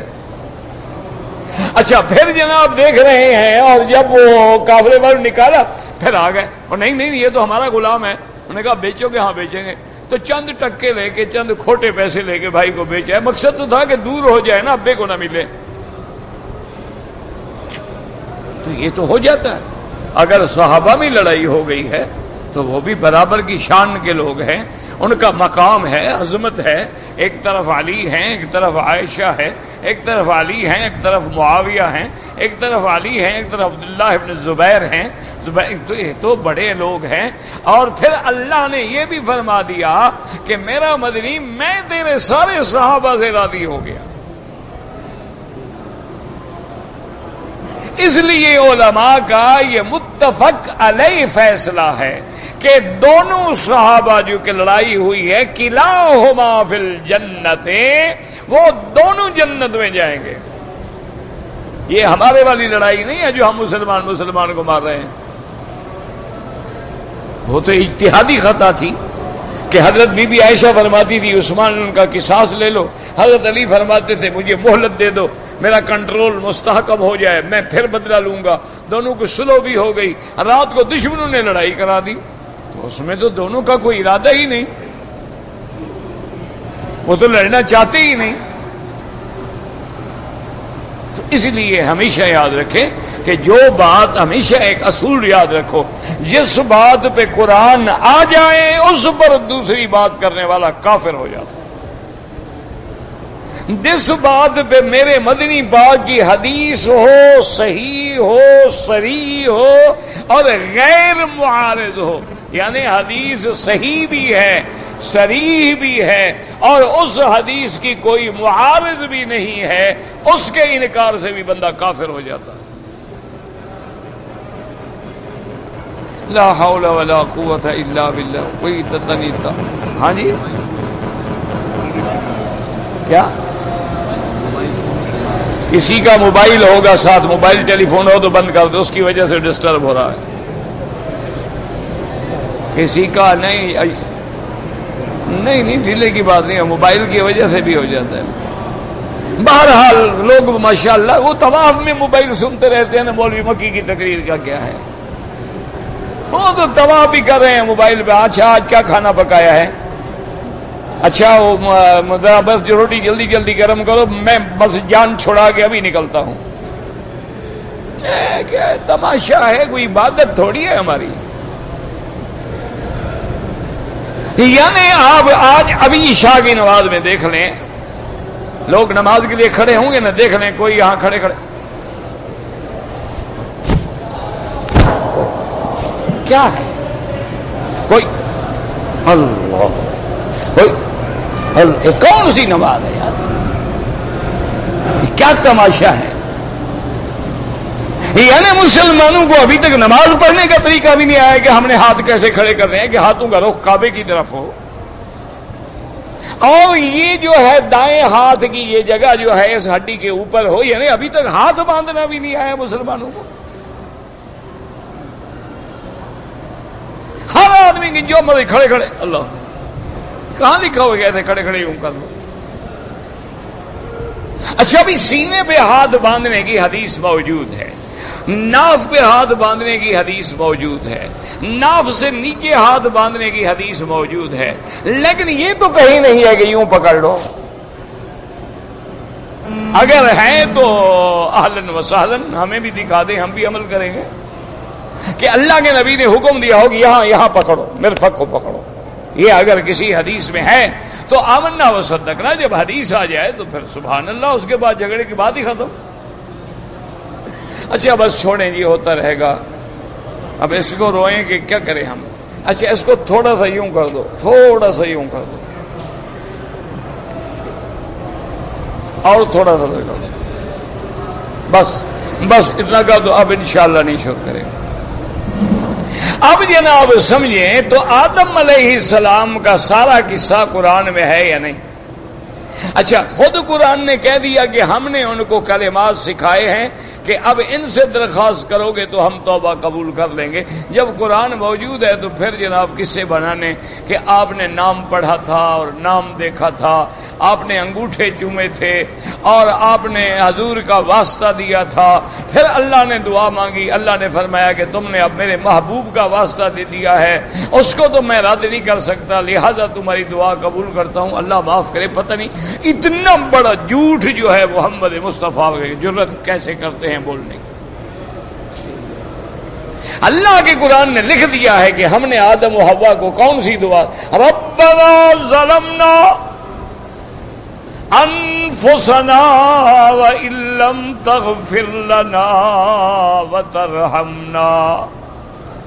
اچھا پھر جناب دیکھ رہے ہیں، اور جب وہ کافرے پر نکالا پھر آ گئے، اور نہیں یہ تو ہمارا غلام ہے۔ انہوں نے کہا بیچو گے؟ ہاں بیچیں گے۔ تو چند ٹکے لے کے، چند کھوٹے پیسے لے کے بھائی کو بیچا ہے۔ مقصد تو تھا کہ دور ہو جائے نا، ابے کو نہ ملے۔ تو یہ تو ہو جاتا ہے۔ اگر صحابہ میں لڑائی ہو گئی ہے تو وہ بھی برابر کی شان کے لوگ ہیں، ان کا مقام ہے، عظمت ہے۔ ایک طرف علی ہیں، ایک طرف عائشہ ہے، ایک طرف علی ہیں، ایک طرف معاویہ ہیں، ایک طرف علی ہیں، ایک طرف عبداللہ ابن زبیر ہیں۔ تو یہ تو بڑے لوگ ہیں۔ اور پھر اللہ نے یہ بھی فرما دیا کہ میرا مدنی، میں تیرے سارے صحابہ سے راضی ہو گیا۔ اس لیے علماء کا یہ متفق علیہ فیصلہ ہے کہ دونوں صحابہ جو کہ لڑائی ہوئی ہے، کلاہما فی الجنت، وہ دونوں جنت میں جائیں گے۔ یہ ہمارے والی لڑائی نہیں ہے جو ہم مسلمان کو مار رہے ہیں۔ وہ تو اجتہادی خطا تھی کہ حضرت بی بی عائشہ فرماتی تھی عثمان ان کا قصاص لے لو، حضرت علی فرماتے تھے مجھے مہلت دے دو، میرا کنٹرول مستحکم ہو جائے، میں پھر بدلہ لوں گا۔ دونوں کو صلح بھی ہو گئی، رات کو دشمنوں نے لڑائی کرا دی، تو اس میں تو دونوں کا کوئی ارادہ ہی نہیں، وہ تو لڑنا چاہتے ہی نہیں۔ تو اس لیے ہمیشہ یاد رکھیں کہ جو بات، ہمیشہ ایک اصول یاد رکھو، جس بات پہ قرآن آ جائے اس پر دوسری بات کرنے والا کافر ہو جاتا ہے۔ جس بات پہ میرے مدنی پاک کی حدیث ہو، صحیح ہو، صریح ہو اور غیر معارض ہو، یعنی حدیث صحیح بھی ہے، صریح بھی ہے، اور اس حدیث کی کوئی معارض بھی نہیں ہے، اس کے انکار سے بھی بندہ کافر ہو جاتا ہے۔ لا حول ولا قوت الا باللہ۔ کوئی تنیتا، ہاں جی کیا؟ کسی کا موبائل ہوگا ساتھ، موبائل ٹیلی فون ہو تو بند کر دو، اس کی وجہ سے ڈسٹرب ہو رہا ہے۔ کسی کا نہیں ڈھیلے کی بات نہیں ہے، موبائل کی وجہ سے بھی ہو جاتا ہے۔ بہرحال لوگ ماشاءاللہ وہ طواف میں موبائل سنتے رہتے ہیں نا، مولوی مکی کی تقریر کا کیا ہے، وہ تو طواف بھی کر رہے ہیں موبائل پہ۔ اچھا آج کیا کھانا پکایا ہے؟ اچھا وہ بس روٹی جلدی جلدی گرم کرو، میں بس جان چھڑا کے ابھی نکلتا ہوں۔ کیا تماشا ہے، کوئی عبادت تھوڑی ہے ہماری۔ یعنی آپ آج ابھی عشاء کی نماز میں دیکھ لیں، لوگ نماز کے لیے کھڑے ہوں گے نا، دیکھ لیں کوئی یہاں کھڑے کیا ہے، کوئی اللہ، کوئی کون سی نماز ہے یار، کیا تماشا ہے؟ یعنی مسلمانوں کو ابھی تک نماز پڑھنے کا طریقہ بھی نہیں آیا کہ ہم نے ہاتھ کیسے کھڑے کرنے ہیں کہ ہاتھوں کا رخ کعبے کی طرف ہو، اور یہ جو ہے دائیں ہاتھ کی یہ جگہ جو ہے اس ہڈی کے اوپر ہو، یعنی ابھی تک ہاتھ باندھنا بھی نہیں آیا مسلمانوں کو۔ ہر آدمی کی جو مرضی کھڑے کھڑے، اللہ کہاں لکھا ہو گیا تھے کھڑے کھڑے یوں کر لو۔ اچھا بھی سینے پہ ہاتھ باندھنے کی حدیث موجود ہے، ناف پہ ہاتھ باندھنے کی حدیث موجود ہے، ناف سے نیچے ہاتھ باندھنے کی حدیث موجود ہے، لیکن یہ تو کہیں نہیں ہے کہ یوں پکڑ لو۔ اگر ہے تو اہلاً و سہلاً، ہمیں بھی دکھا دیں، ہم بھی عمل کریں گے کہ اللہ کے نبی نے حکم دیا ہو کہ یہاں پکڑو، مرفق کو پکڑو۔ یہ اگر کسی حدیث میں ہے تو آمنا و صدقنا، جب حدیث آ جائے تو پھر سبحان اللہ، اس کے بعد جھگڑے کی بات ہی ختم۔ اچھا بس چھوڑیں جی، ہوتا رہے گا، اب اس کو روئیں کہ کیا کریں ہم۔ اچھا اس کو تھوڑا سا یوں کر دو، تھوڑا سا یوں کر دو، اور تھوڑا سا کر بس اتنا کا تو اب انشاءاللہ نہیں شروع کریں گے. اب جناب سمجھیں تو آدم علیہ السلام کا سارا قصہ قرآن میں ہے یا نہیں؟ اچھا، خود قرآن نے کہہ دیا کہ ہم نے ان کو کلمات سکھائے ہیں کہ اب ان سے درخواست کرو گے تو ہم توبہ قبول کر لیں گے. جب قرآن موجود ہے تو پھر جناب قصے بنانے کہ آپ نے نام پڑھا تھا اور نام دیکھا تھا، آپ نے انگوٹھے چومے تھے اور آپ نے حضور کا واسطہ دیا تھا، پھر اللہ نے دعا مانگی، اللہ نے فرمایا کہ تم نے اب میرے محبوب کا واسطہ دے دیا ہے، اس کو تو میں رد نہیں کر سکتا، لہذا تمہاری دعا قبول کرتا ہوں، اللہ معاف کرے. پتہ نہیں اتنا بڑا جھوٹ جو ہے محمد مصطفیٰ کی جرت کیسے کرتے ہیں بولنے کی. اللہ کے قرآن نے لکھ دیا ہے کہ ہم نے آدم و حوا کو کون سی دعا، ربنا ظلمنا انفسنا وان لم تغفر لنا وترحمنا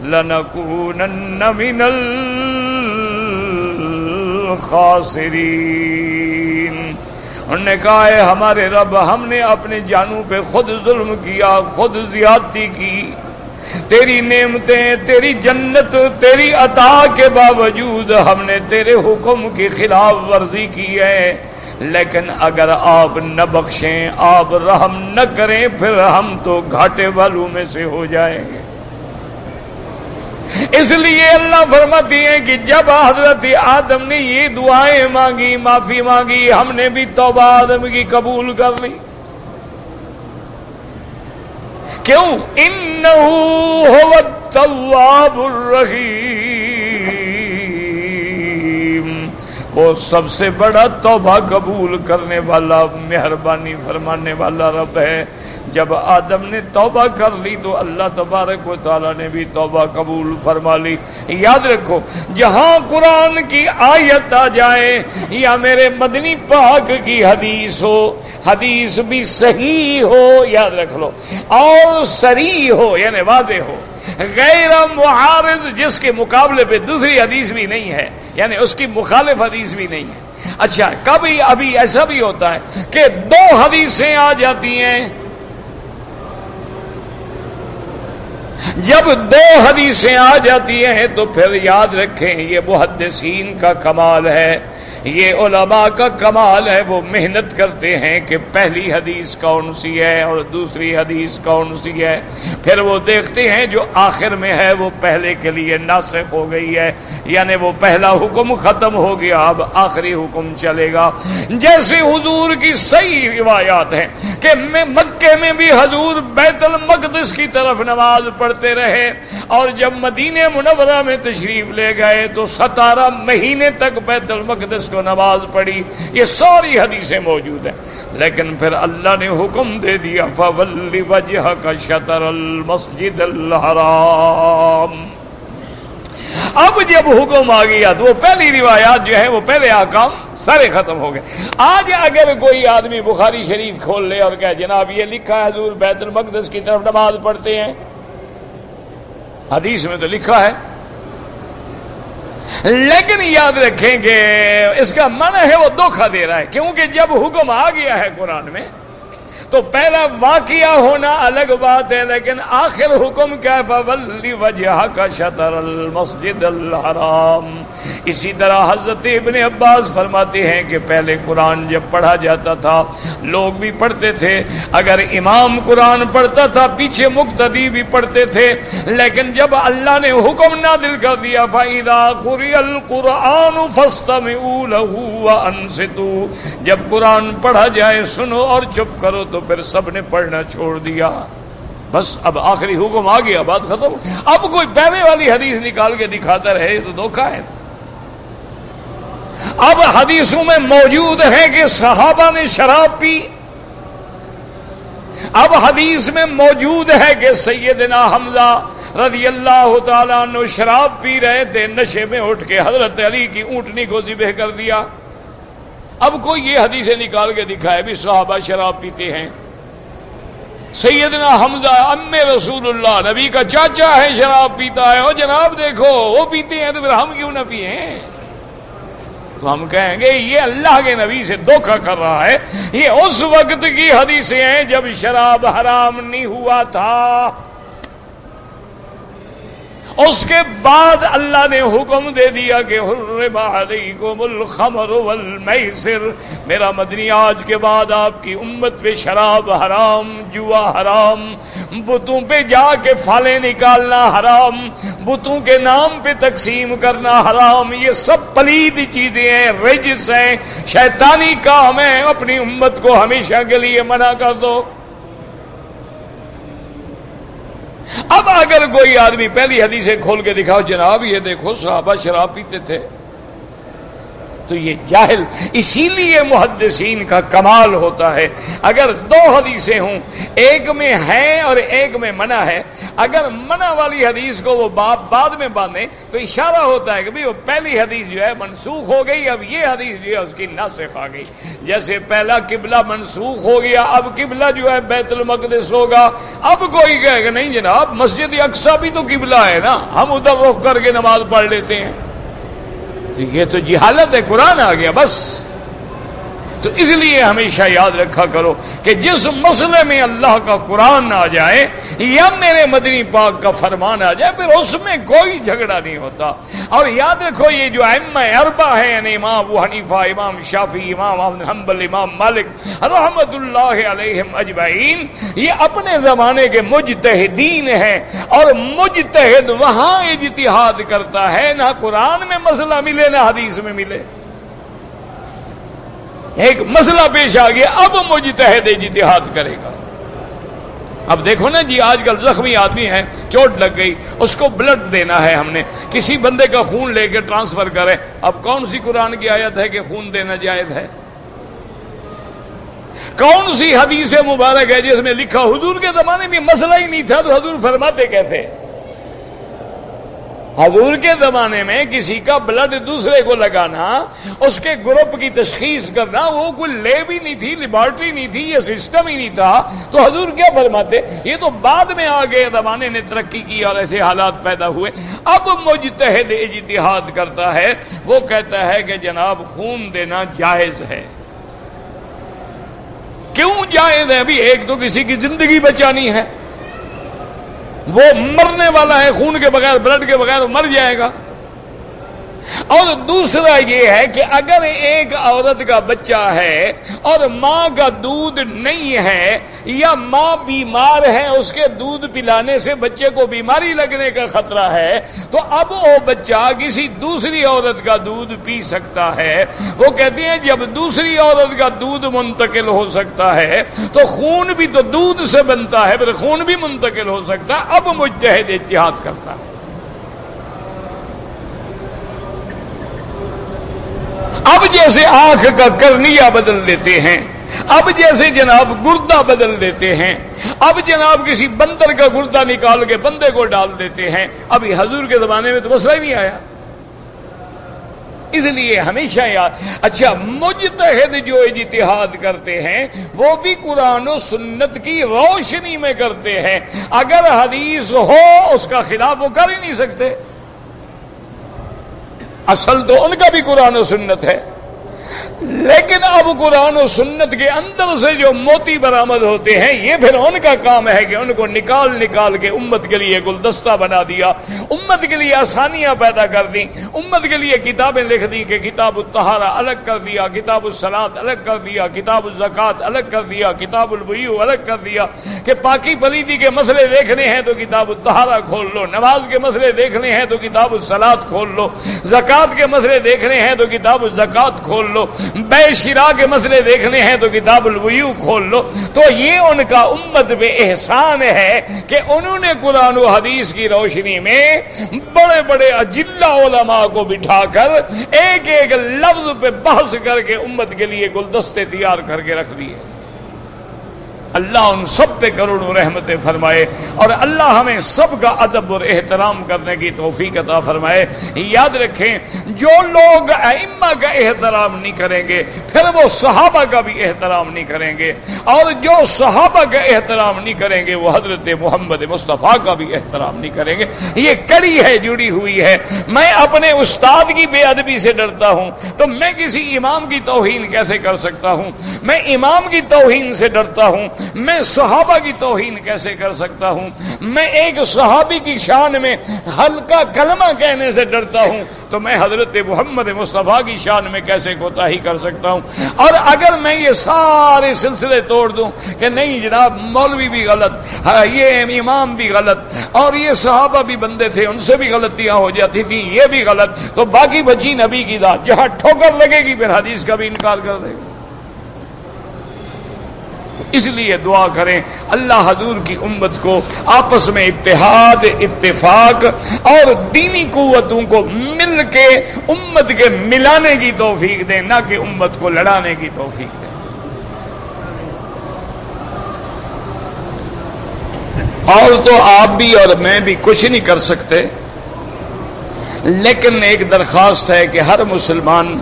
لنکونن من الخاسرین. انہوں نے کہا ہے ہمارے رب، ہم نے اپنے جانوں پہ خود ظلم کیا، خود زیادتی کی، تیری نعمتیں، تیری جنت، تیری عطا کے باوجود ہم نے تیرے حکم کی خلاف ورزی کی ہے، لیکن اگر آپ نہ بخشیں، آپ رحم نہ کریں، پھر ہم تو گھاٹے والوں میں سے ہو جائیں گے. اس لیے اللہ فرماتی ہیں کہ جب حضرت آدم نے یہ دعائیں مانگی، معافی مانگی، ہم نے بھی توبہ آدم کی قبول کر لی. کیوں؟ انہ هو التواب الرحیم، وہ سب سے بڑا توبہ قبول کرنے والا، مہربانی فرمانے والا رب ہے. جب آدم نے توبہ کر لی تو اللہ تبارک و تعالی نے بھی توبہ قبول فرما لی. یاد رکھو، جہاں قرآن کی آیت آ جائے یا میرے مدنی پاک کی حدیث ہو، حدیث بھی صحیح ہو، یاد رکھ لو، اور صریح ہو یعنی واضح ہو، غیر معارض، جس کے مقابلے پہ دوسری حدیث بھی نہیں ہے، یعنی اس کی مخالف حدیث بھی نہیں ہے. اچھا، کبھی ابھی ایسا بھی ہوتا ہے کہ دو حدیثیں آ جاتی ہیں. جب دو حدیثیں آ جاتی ہیں تو پھر یاد رکھیں یہ محدثین کا کمال ہے، یہ علماء کا کمال ہے. وہ محنت کرتے ہیں کہ پہلی حدیث کون سی ہے اور دوسری حدیث کون سی ہے، پھر وہ دیکھتے ہیں جو آخر میں ہے وہ پہلے کے لیے ناسخ ہو گئی ہے، یعنی وہ پہلا حکم ختم ہو گیا، اب آخری حکم چلے گا. جیسے حضور کی صحیح روایات ہیں کہ مکے میں بھی حضور بیت المقدس کی طرف نماز پڑھتے رہے، اور جب مدینہ منورہ میں تشریف لے گئے تو 17 مہینے تک بیت المقدس کو نماز پڑھی. یہ ساری حدیثیں موجود ہیں. لیکن پھر اللہ نے حکم دے دیا فَوَلِّ وَجْهَكَ شَطْرَ الْمَسْجِدِ الْحَرَامِ. اب جب حکم آ گیا تو وہ پہلی روایات جو ہے، وہ پہلے احکام سارے ختم ہو گئے. آج اگر کوئی آدمی بخاری شریف کھول لے اور کہے جناب یہ لکھا ہے حضور بیت المقدس کی طرف نماز پڑھتے ہیں، حدیث میں تو لکھا ہے، لیکن یاد رکھیں کہ اس کا معنی ہے وہ دھوکہ دے رہا ہے. کیونکہ جب حکم آ گیا ہے قرآن میں تو پہلا واقعہ ہونا الگ بات ہے، لیکن آخر حکم کیا ہے فَوَلِّ وَجْهَكَ شَطْرَ الْمَسْجِدِ الْحَرَامِ. اسی طرح حضرت ابن عباس فرماتے ہیں کہ پہلے قرآن جب پڑھا جاتا تھا لوگ بھی پڑھتے تھے، اگر امام قرآن پڑھتا تھا پیچھے مقتدی بھی پڑھتے تھے، لیکن جب اللہ نے حکم نازل کر دیا فَإِذَا قُرِئَ الْقُرْآنُ فَاسْتَمِعُوا لَهُ وَأَنصِتُوا، جب قرآن پڑھا جائے سنو اور چپ کرو، تو پھر سب نے پڑھنا چھوڑ دیا. بس اب آخری حکم آ گیا، بات ختم. اب کوئی پہلے والی حدیث نکال کے دکھاتا رہے تو دھوکہ ہے. اب حدیثوں میں موجود ہے کہ صحابہ نے شراب پی، اب حدیث میں موجود ہے کہ سیدنا حمزہ رضی اللہ تعالیٰ عنہ شراب پی رہے تھے، نشے میں اٹھ کے حضرت علی کی اونٹنی کو ذبح کر دیا. اب کوئی یہ حدیثیں نکال کے دکھائے بھی صحابہ شراب پیتے ہیں. سیدنا حمزہ ام رسول اللہ نبی کا چاچا ہے، شراب پیتا ہے، اور جناب دیکھو وہ پیتے ہیں تو پھر ہم کیوں نہ پیئیں. تو ہم کہیں گے یہ اللہ کے نبی سے دھوکہ کر رہا ہے. یہ اس وقت کی حدیثیں ہیں جب شراب حرام نہیں ہوا تھا. اس کے بعد اللہ نے حکم دے دیا کہ حرم علیکم الخمر والمیسر. میرا مدنی آج کے بعد آپ کی امت پہ شراب حرام، جوا حرام، بتوں پہ جا کے پھالیں نکالنا حرام، بتوں کے نام پہ تقسیم کرنا حرام. یہ سب پلید چیزیں ہیں، رجس ہیں، شیطانی کام ہیں. اپنی امت کو ہمیشہ کے لیے منع کر دو. اب اگر کوئی آدمی پہلی حدیثیں کھول کے دکھاؤ جناب یہ دیکھو صحابہ شراب پیتے تھے، تو یہ جاہل. اسی لیے محدثین کا کمال ہوتا ہے اگر دو حدیثیں ہوں، ایک میں ہے اور ایک میں منع ہے، اگر منع والی حدیث کو وہ بعد میں باندھیں تو اشارہ ہوتا ہے کہ بھی وہ پہلی حدیث جو ہے منسوخ ہو گئی، اب یہ حدیث جو ہے اس کی ناسخ آ گئی. جیسے پہلا قبلہ منسوخ ہو گیا، اب قبلہ جو ہے بیت المقدس ہوگا. اب کوئی کہے گا نہیں جناب مسجد اقصی بھی تو قبلہ ہے نا، ہم ادھر رخ کر کے نماز پڑھ لیتے ہیں. تو یہ تو جہالت ہے، قرآن آ گیا بس. تو اس لیے ہمیشہ یاد رکھا کرو کہ جس مسئلے میں اللہ کا قرآن آ جائے یا میرے مدنی پاک کا فرمان آ جائے پھر اس میں کوئی جھگڑا نہیں ہوتا. اور یاد رکھو یہ جو ائمہ اربعہ ہیں یعنی امام ابو حنیفہ، امام شافعی، امام احمد بن حنبل، امام مالک رحمت اللہ علیہم اجمعین، یہ اپنے زمانے کے مجتہدین ہیں. اور مجتہد وہاں اجتہاد کرتا ہے نہ قرآن میں مسئلہ ملے نہ حدیث میں ملے. ایک مسئلہ پیش آ گیا اب مجتہد اجتہاد کرے گا. اب دیکھو نا جی آج کل زخمی آدمی ہے، چوٹ لگ گئی، اس کو بلڈ دینا ہے، ہم نے کسی بندے کا خون لے کے ٹرانسفر کرے. اب کون سی قرآن کی آیت ہے کہ خون دینا جائز ہے؟ کون سی حدیث مبارک ہے جس میں لکھا حضور کے زمانے میں مسئلہ ہی نہیں تھا تو حضور فرماتے کیسے؟ حضور کے زمانے میں کسی کا بلڈ دوسرے کو لگانا، اس کے گروپ کی تشخیص کرنا، وہ کوئی لیب ہی نہیں تھی، لیبارٹری نہیں تھی، یہ سسٹم ہی نہیں تھا. تو حضور کیا فرماتے؟ یہ تو بعد میں آگے زمانے نے ترقی کی اور ایسے حالات پیدا ہوئے. اب مجتہد اجتہاد کرتا ہے، وہ کہتا ہے کہ جناب خون دینا جائز ہے. کیوں جائز ہے؟ ابھی ایک تو کسی کی زندگی بچانی ہے، وہ مرنے والا ہے، خون کے بغیر بلڈ کے بغیر مر جائے گا. اور دوسرا یہ ہے کہ اگر ایک عورت کا بچہ ہے اور ماں کا دودھ نہیں ہے یا ماں بیمار ہے، اس کے دودھ پلانے سے بچے کو بیماری لگنے کا خطرہ ہے، تو اب وہ بچہ کسی دوسری عورت کا دودھ پی سکتا ہے. وہ کہتے ہیں جب دوسری عورت کا دودھ منتقل ہو سکتا ہے تو خون بھی تو دودھ سے بنتا ہے، پھر خون بھی منتقل ہو سکتا ہے. اب مجتہد اجتہاد کرتا ہے. اب جیسے آنکھ کا کرنیا بدل دیتے ہیں، اب جیسے جناب گردہ بدل دیتے ہیں، اب جناب کسی بندر کا گردہ نکال کے بندے کو ڈال دیتے ہیں. ابھی حضور کے زمانے میں تو مسئلہ ہی نہیں آیا. اس لیے ہمیشہ یاد. اچھا مجتہد جو اجتہاد کرتے ہیں وہ بھی قرآن و سنت کی روشنی میں کرتے ہیں. اگر حدیث ہو اس کا خلاف وہ کر ہی نہیں سکتے. اصل تو ان کا بھی قرآن و سنت ہے، لیکن اب قرآن و سنت کے اندر سے جو موتی برآمد ہوتے ہیں یہ پھر ان کا کام ہے کہ ان کو نکال کے امت کے لیے گلدستہ بنا دیا، امت کے لیے آسانیاں پیدا کر دیں، امت کے لیے کتابیں لکھ دی کہ کتاب الطہارہ الگ کر دیا، کتاب الصلاۃ الگ کر دیا، کتاب الزکوٰۃ الگ کر دیا، کتاب البیوع الگ کر دیا کہ پاکی پلیدی کے مسئلے دیکھنے ہیں تو کتاب الطہارہ کھول لو، نماز کے مسئلے دیکھنے ہیں تو کتاب الصلاۃ کھول لو، زکوٰۃ کے مسئلے دیکھنے ہیں تو کتاب الزکوٰۃ کھول لو، بے شراء کے مسئلے دیکھنے ہیں تو کتاب البیوع کھول لو. تو یہ ان کا امت پہ احسان ہے کہ انہوں نے قرآن و حدیث کی روشنی میں بڑے بڑے اجلہ علماء کو بٹھا کر ایک ایک لفظ پہ بحث کر کے امت کے لیے گلدستے تیار کر کے رکھ دیے. اللہ ان سب پہ کروڑوں رحمتیں فرمائے، اور اللہ ہمیں سب کا ادب اور احترام کرنے کی توفیق عطا فرمائے۔ یاد رکھیں، جو لوگ ائمہ کا احترام نہیں کریں گے پھر وہ صحابہ کا بھی احترام نہیں کریں گے، اور جو صحابہ کا احترام نہیں کریں گے وہ حضرت محمد مصطفیٰ کا بھی احترام نہیں کریں گے۔ یہ کڑی ہے، جڑی ہوئی ہے۔ میں اپنے استاد کی بے ادبی سے ڈرتا ہوں تو میں کسی امام کی توہین کیسے کر سکتا ہوں؟ میں امام کی توہین سے ڈرتا ہوں، میں صحابہ کی توہین کیسے کر سکتا ہوں؟ میں ایک صحابی کی شان میں ہلکا کلمہ کہنے سے ڈرتا ہوں تو میں حضرت محمد مصطفیٰ کی شان میں کیسے کوتاہی کر سکتا ہوں؟ اور اگر میں یہ سارے سلسلے توڑ دوں کہ نہیں جناب مولوی بھی غلط، یہ امام بھی غلط، اور یہ صحابہ بھی بندے تھے ان سے بھی غلطیاں ہو جاتی تھیں، یہ بھی غلط، تو باقی بچی نبی کی ذات، جہاں ٹھوکر لگے گی پھر حدیث کا بھی انکار کر دے گا۔ تو اس لیے دعا کریں اللہ حضور کی امت کو آپس میں اتحاد، اتفاق اور دینی قوتوں کو مل کے امت کے ملانے کی توفیق دیں، نہ کہ امت کو لڑانے کی توفیق دیں۔ اور تو آپ بھی اور میں بھی کچھ نہیں کر سکتے، لیکن ایک درخواست ہے کہ ہر مسلمان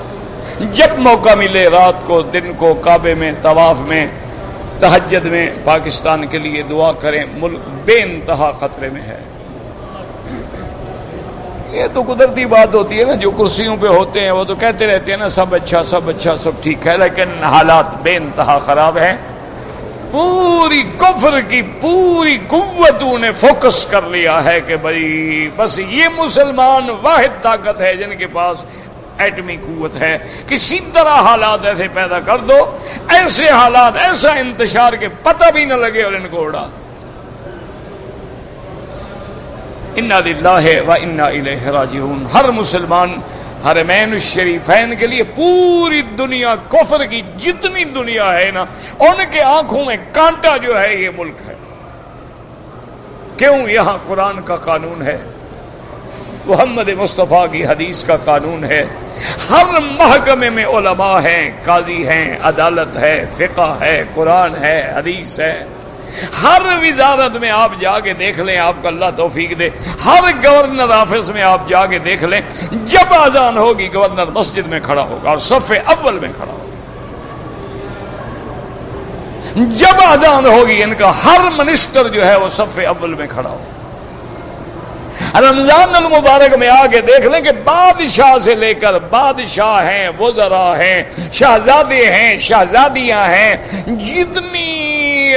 جب موقع ملے رات کو، دن کو، کعبے میں طواف میں، تہجد میں پاکستان کے لیے دعا کریں۔ ملک بے انتہا خطرے میں ہے۔ یہ تو قدرتی بات ہوتی ہے نا، جو کرسیوں پہ ہوتے ہیں وہ تو کہتے رہتے ہیں نا سب اچھا سب اچھا سب ٹھیک ہے، لیکن حالات بے انتہا خراب ہیں۔ پوری کفر کی پوری قوتوں نے فوکس کر لیا ہے کہ بھائی بس یہ مسلمان واحد طاقت ہے جن کے پاس ایٹمی قوت ہے، کسی طرح حالات ایسے پیدا کر دو، ایسے حالات، ایسا انتشار کہ پتہ بھی نہ لگے اور ان کو اڑا۔ انا للہ و انا الیہ راجعون۔ ہر مسلمان حرمین الشریفین کے لیے پوری دنیا، کفر کی جتنی دنیا ہے نا، ان کے آنکھوں میں کانٹا جو ہے یہ ملک ہے۔ کیوں؟ یہاں قرآن کا قانون ہے، محمد مصطفیٰ کی حدیث کا قانون ہے، ہر محکمے میں علماء ہیں، قاضی ہیں، عدالت ہے، فقہ ہے، قرآن ہے، حدیث ہے۔ ہر وزارت میں آپ جا کے دیکھ لیں، آپ کو اللہ توفیق دے، ہر گورنر آفس میں آپ جا کے دیکھ لیں، جب اذان ہوگی گورنر مسجد میں کھڑا ہوگا اور صف اول میں کھڑا ہوگا۔ جب اذان ہوگی ان کا ہر منسٹر جو ہے وہ صف اول میں کھڑا ہوگا۔ رمضان المبارک میں آ کے دیکھ لیں کہ بادشاہ سے لے کر بادشاہ ہیں، وزراء ہیں، شہزادے ہیں، شہزادیاں ہیں، جتنی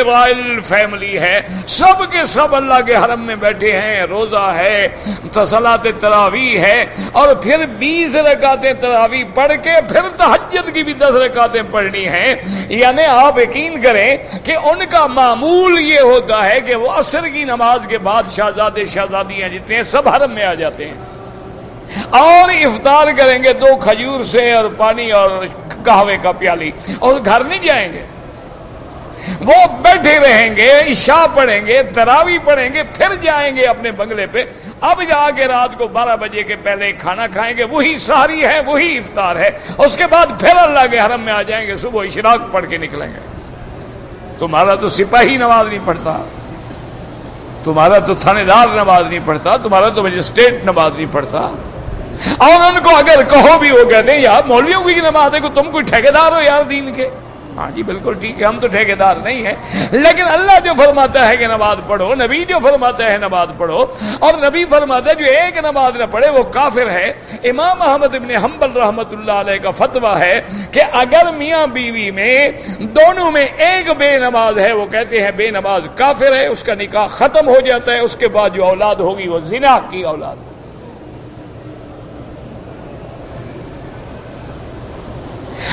رائل فیملی ہے سب کے سب اللہ کے حرم میں بیٹھے ہیں، روزہ ہے، صلاۃ تراویح ہے، اور پھر 20 رکعتیں تراویح پڑھ کے پھر تہجد کی بھی 10 رکعتیں پڑھنی ہیں۔ یعنی آپ یقین کریں کہ ان کا معمول یہ ہوتا ہے کہ وہ عصر کی نماز کے بعد شہزادے شہزادیاں جتنے سب حرم میں آ جاتے ہیں اور افطار کریں گے 2 کھجور سے اور پانی اور قہوے کا پیالی، اور گھر نہیں جائیں گے، وہ بیٹھے رہیں گے، عشاء پڑھیں گے، تراویح پڑھیں گے، پھر جائیں گے اپنے بنگلے پہ۔ اب جا کے رات کو 12 بجے کے پہلے کھانا کھائیں گے، وہی سحری ہے، وہی افطار ہے، اس کے بعد پھر اللہ کے حرم میں آ جائیں گے، صبح اشراق پڑھ کے نکلیں گے۔ تمہارا تو سپاہی نماز نہیں پڑھتا، تمہارا تو تھانے دار نماز نہیں پڑھتا، تمہارا تو مجسٹریٹ نماز نہیں پڑھتا، اور ان کو اگر کہو بھی وہ کہتے ہیں یار مولویوں کی نماز ہے کہ تم کوئی ٹھیکیدار ہو یار دین کے۔ ہاں جی بالکل ٹھیک ہے، ہم تو ٹھیکیدار نہیں ہیں، لیکن اللہ جو فرماتا ہے کہ نماز پڑھو، نبی جو فرماتا ہے نماز پڑھو، اور نبی فرماتا ہے جو ایک نماز نہ پڑھے وہ کافر ہے۔ امام احمد ابن حنبل رحمۃ اللہ علیہ کا فتویٰ ہے کہ اگر میاں بیوی میں دونوں میں ایک بے نماز ہے، وہ کہتے ہیں بے نماز کافر ہے، اس کا نکاح ختم ہو جاتا ہے، اس کے بعد جو اولاد ہوگی وہ زنا کی اولاد ہوگی۔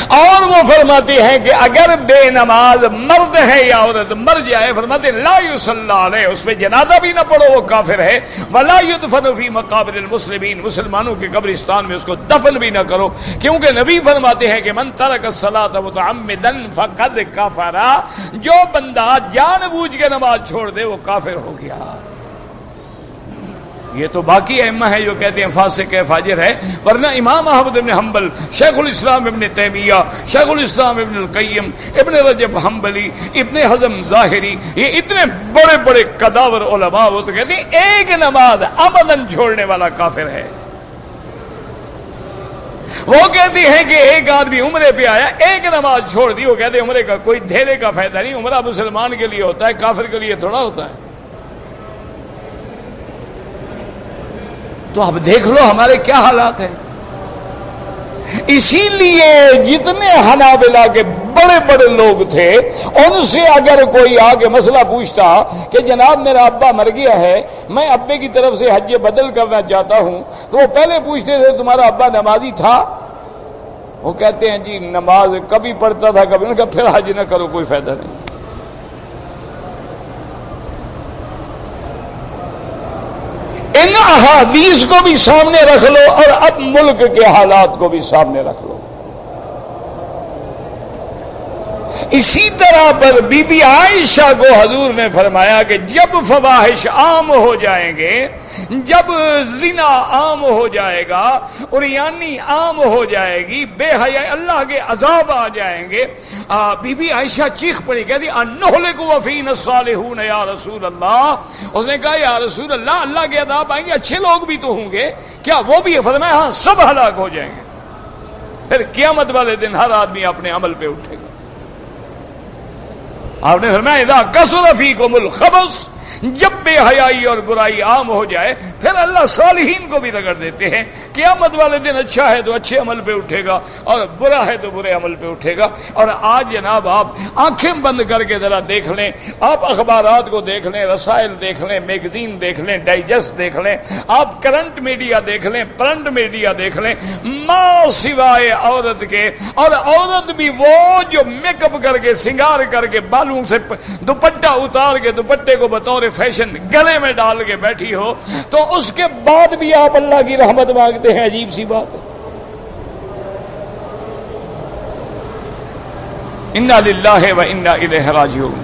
اور وہ فرماتے ہیں کہ اگر بے نماز مرد ہے یا عورت مر جائے، فرماتے ہیں لا یصلی علیہ، اس میں جنازہ بھی نہ پڑھو وہ کافر ہے، ولا یدفن فی مقابر المسلمین، مسلمانوں کے قبرستان میں اس کو دفن بھی نہ کرو، کیونکہ نبی فرماتے ہیں کہ من ترک الصلاۃ متعمدا فقد کفر، جو بندہ جان بوجھ کے نماز چھوڑ دے وہ کافر ہو گیا۔ یہ تو باقی ائمہ ہے جو کہتے ہیں فاسق ہے، فاجر ہے، ورنہ امام احمد بن حنبل، شیخ الاسلام ابن تیمیہ، شیخ الاسلام ابن القیم، ابن رجب حنبلی، ابن حزم ظاہری، یہ اتنے بڑے بڑے قداور علماء وہ تو کہتے ہیں ایک نماز عمدن چھوڑنے والا کافر ہے۔ وہ کہتی ہیں کہ ایک آدمی عمرے پہ آیا، ایک نماز چھوڑ دی، وہ کہتے ہیں عمرے کا کوئی دھیرے کا فائدہ نہیں، عمرہ مسلمان کے لیے ہوتا ہے، کافر کے لیے تھوڑا ہوتا ہے۔ تو اب دیکھ لو ہمارے کیا حالات ہیں۔ اسی لیے جتنے حنابلہ کے بڑے بڑے لوگ تھے ان سے اگر کوئی آگے مسئلہ پوچھتا کہ جناب میرا ابا مر گیا ہے، میں ابے کی طرف سے حج بدل کرنا چاہتا ہوں، تو وہ پہلے پوچھتے تھے تمہارا ابا نمازی تھا؟ وہ کہتے ہیں جی نماز کبھی پڑھتا تھا کبھی، نہیں، پھر حج نہ کرو، کوئی فائدہ نہیں۔ ان احادیث کو بھی سامنے رکھ لو اور اب ملک کے حالات کو بھی سامنے رکھ لو۔ اسی طرح پر بی بی عائشہ کو حضور نے فرمایا کہ جب فواحش عام ہو جائیں گے، جب زنا عام ہو جائے گا، عریانی عام ہو جائے گی، بے حیائی، اللہ کے عذاب آ جائیں گے، بی بی عائشہ چیخ پڑی، کہتی انہلک وفینا الصالحون یا رسول اللہ۔ اس نے کہا یا رسول اللہ، اللہ کے عذاب آئیں گے، اچھے لوگ بھی تو ہوں گے، کیا وہ بھی؟ فرمایا ہاں، سب ہلاک ہو جائیں گے۔ پھر قیامت والے دن ہر آدمی اپنے عمل پہ اٹھے گا۔ آپ نے فرمایا اذا کثر فیکم الخبث، جب بے حیائی اور برائی عام ہو جائے پھر اللہ صالحین کو بھی رگڑ دیتے ہیں۔ قیامت والے دن اچھا ہے تو اچھے عمل پہ اٹھے گا اور برا ہے تو برے عمل پہ اٹھے گا۔ اور آج جناب آپ آنکھیں بند کر کے ذرا دیکھ لیں، آپ اخبارات کو دیکھ لیں، رسائل دیکھ لیں، میگزین دیکھ لیں، ڈائجسٹ دیکھ لیں، آپ کرنٹ میڈیا دیکھ لیں، پرنٹ میڈیا دیکھ لیں، ماں سوائے عورت کے، اور عورت بھی وہ جو میک اپ کر کے سنگار کر کے بالوں سے دوپٹہ اتار کے دوپٹے کو بطور فیشن گلے میں ڈال کے بیٹھی ہو، تو اس کے بعد بھی آپ اللہ کی رحمت مانگتے ہیں، عجیب سی بات ہے۔ انا للہ و انا الیہ راجعون۔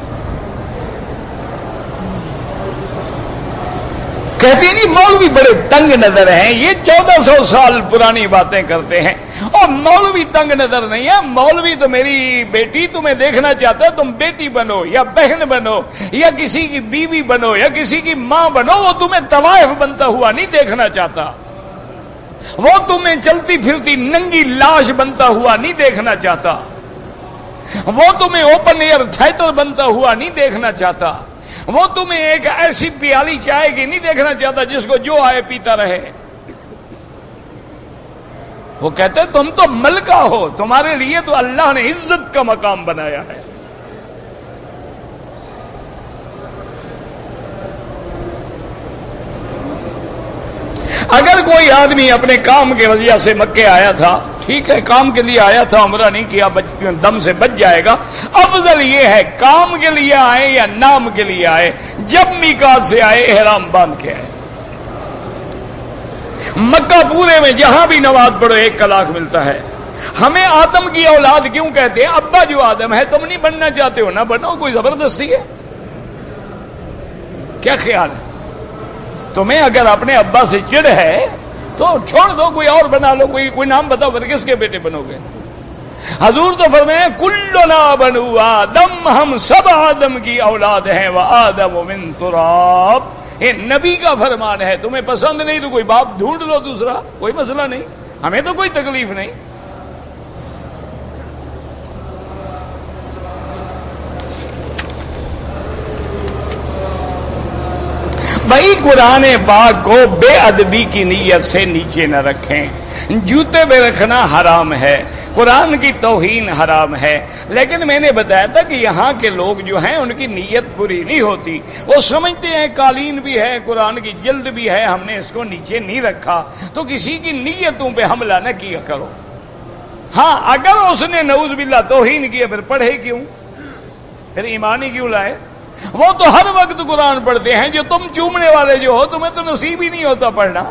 کہتے نہیں مولوی بڑے تنگ نظر ہیں، یہ 1400 سال پرانی باتیں کرتے ہیں، اور مولوی تنگ نظر نہیں ہے۔ مولوی تو میری بیٹی تمہیں دیکھنا چاہتا ہے، تم بیٹی بنو یا بہن بنو یا کسی کی بیوی بنو یا کسی کی ماں بنو، وہ تمہیں طوائف بنتا ہوا نہیں دیکھنا چاہتا، وہ تمہیں چلتی پھرتی ننگی لاش بنتا ہوا نہیں دیکھنا چاہتا، وہ تمہیں اوپن ایئر تھیٹر بنتا ہوا نہیں دیکھنا چاہتا، وہ تمہیں ایک ایسی پیالی چائے کی نہیں دیکھنا چاہتا جس کو جو آئے پیتا رہے۔ وہ کہتے تم تو ملکہ ہو، تمہارے لیے تو اللہ نے عزت کا مقام بنایا ہے۔ اگر کوئی آدمی اپنے کام کے وجہ سے مکے آیا تھا، ٹھیک ہے، کام کے لیے آیا تھا، عمرہ نہیں کیا، دم سے بچ جائے گا۔ افضل یہ ہے کام کے لیے آئے یا نام کے لیے آئے، جب میقات سے آئے احرام باندھ کے آئے۔ مکہ پورے میں جہاں بھی نماز پڑھو 1 لاکھ ملتا ہے۔ ہمیں آدم کی اولاد کیوں کہتے ہیں؟ ابا جو آدم ہے، تم نہیں بننا چاہتے ہو نہ بنو، کوئی زبردستی ہے؟ کیا خیال ہے تمہیں؟ اگر اپنے ابا سے چڑ ہے تو چھوڑ دو، کوئی اور بنا لو، کوئی نام بتاؤ، پھر کس کے بیٹے بنو گے؟ حضور تو فرمائے کلنا بنو آدم، ہم سب آدم کی اولاد ہیں، وآدم من تراب۔ یہ نبی کا فرمان ہے، تمہیں پسند نہیں تو کوئی باپ ڈھونڈ لو دوسرا، کوئی مسئلہ نہیں، ہمیں تو کوئی تکلیف نہیں۔ بھائی قرآن پاک کو بے ادبی کی نیت سے نیچے نہ رکھیں، جوتے پہ رکھنا حرام ہے، قرآن کی توہین حرام ہے۔ لیکن میں نے بتایا تھا کہ یہاں کے لوگ جو ہیں ان کی نیت بری نہیں ہوتی، وہ سمجھتے ہیں قالین بھی ہے، قرآن کی جلد بھی ہے، ہم نے اس کو نیچے نہیں رکھا، تو کسی کی نیتوں پہ حملہ نہ کیا کرو۔ ہاں اگر اس نے نعوذ باللہ توہین کیا، پھر پڑھے کیوں؟ پھر ایمان ہی کیوں لائے؟ وہ تو ہر وقت قرآن پڑھتے ہیں، جو تم چومنے والے جو ہو، تمہیں تو نصیب ہی نہیں ہوتا پڑھنا۔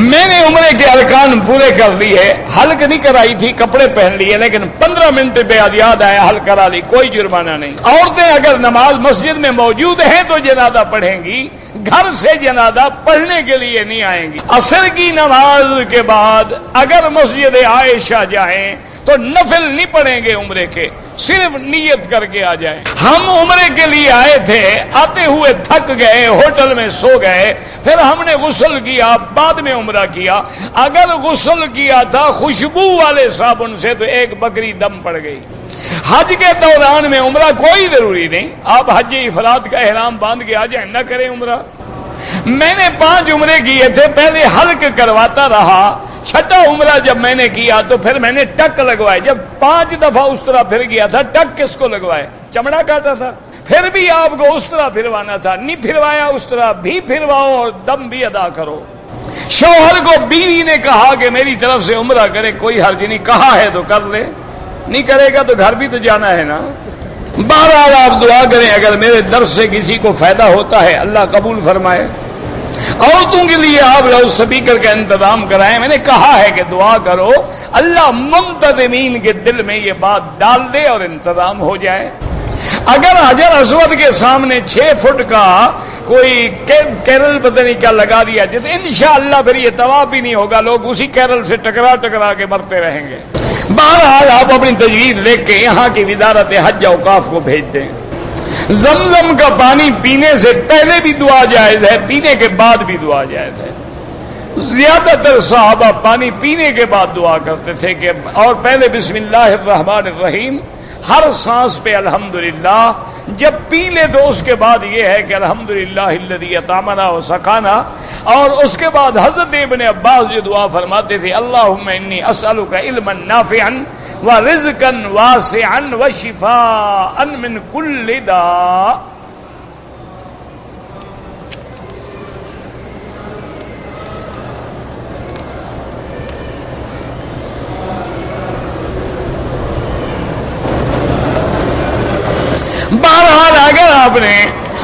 میں نے عمرے کے ارکان پورے کر لیے، حلق نہیں کرائی تھی، کپڑے پہن لیے، لیکن 15 منٹ پہ یاد آیا حلق کرا لی، کوئی جرمانہ نہیں۔ عورتیں اگر نماز مسجد میں موجود ہیں تو جنازہ پڑھیں گی، گھر سے جنازہ پڑھنے کے لیے نہیں آئیں گی۔ عصر کی نماز کے بعد اگر مسجد عائشہ جائیں تو نفل نہیں پڑھیں گے عمرے کے، صرف نیت کر کے آ جائیں۔ ہم عمرے کے لیے آئے تھے، آتے ہوئے تھک گئے، ہوٹل میں سو گئے، پھر ہم نے غسل کیا، بعد میں عمرہ کیا۔ اگر غسل کیا تھا خوشبو والے صابن سے تو ایک بکری دم پڑ گئی۔ حج کے دوران میں عمرہ کوئی ضروری نہیں، آپ حج افراد کا احرام باندھ کے آ جائیں، نہ کریں عمرہ۔ میں نے 5 عمرے کیے تھے، پہلے حلق کرواتا رہا، چھٹا عمرہ جب میں نے کیا تو پھر میں نے ٹک لگوائے۔ جب 5 دفعہ اس طرح پھر گیا تھا، ٹک کس کو لگوائے؟ چمڑا کاٹا تھا، پھر بھی آپ کو اس طرح پھروانا تھا، نہیں پھروایا، اس طرح بھی پھرواؤ اور دم بھی ادا کرو۔ شوہر کو بیوی نے کہا کہ میری طرف سے عمرہ کرے، کوئی حرج نہیں، کہا ہے تو کر لے، نہیں کرے گا تو گھر بھی تو جانا ہے نا۔ بہرحال آپ دعا کریں، اگر میرے درس سے کسی کو فائدہ ہوتا ہے اللہ قبول فرمائے۔ عورتوں کے لیے آپ لاؤڈ اسپیکر کا انتظام کرائیں، میں نے کہا ہے کہ دعا کرو اللہ منتظمین کے دل میں یہ بات ڈال دے اور انتظام ہو جائے۔ اگر حجر اسود کے سامنے 6 فٹ کا کوئی کیرل پتہ نہیں کیا لگا دیا جیسے، انشاءاللہ پھر یہ طواف بھی نہیں ہوگا، لوگ اسی کیرل سے ٹکرا کے مرتے رہیں گے۔ بہرحال آپ اپنی تجویز لے کے یہاں کی وزارت حج اوقاف کو بھیج دیں۔ زمزم کا پانی پینے سے پہلے بھی دعا جائز ہے، پینے کے بعد بھی دعا جائز ہے۔ زیادہ تر صحابہ پانی پینے کے بعد دعا کرتے تھے کہ اور پہلے بسم اللہ الرحمن الرحیم، ہر سانس پہ الحمدللہ، جب پی لے تو اس کے بعد یہ ہے کہ الحمدللہ الذی اطعمنا و سقانا، اور اس کے بعد حضرت ابن عباس جو دعا فرماتے تھے اللہم انی اسألک علما نافعا ورزقا واسعا وشفاء من کل داء۔ بہرحال اگر آپ نے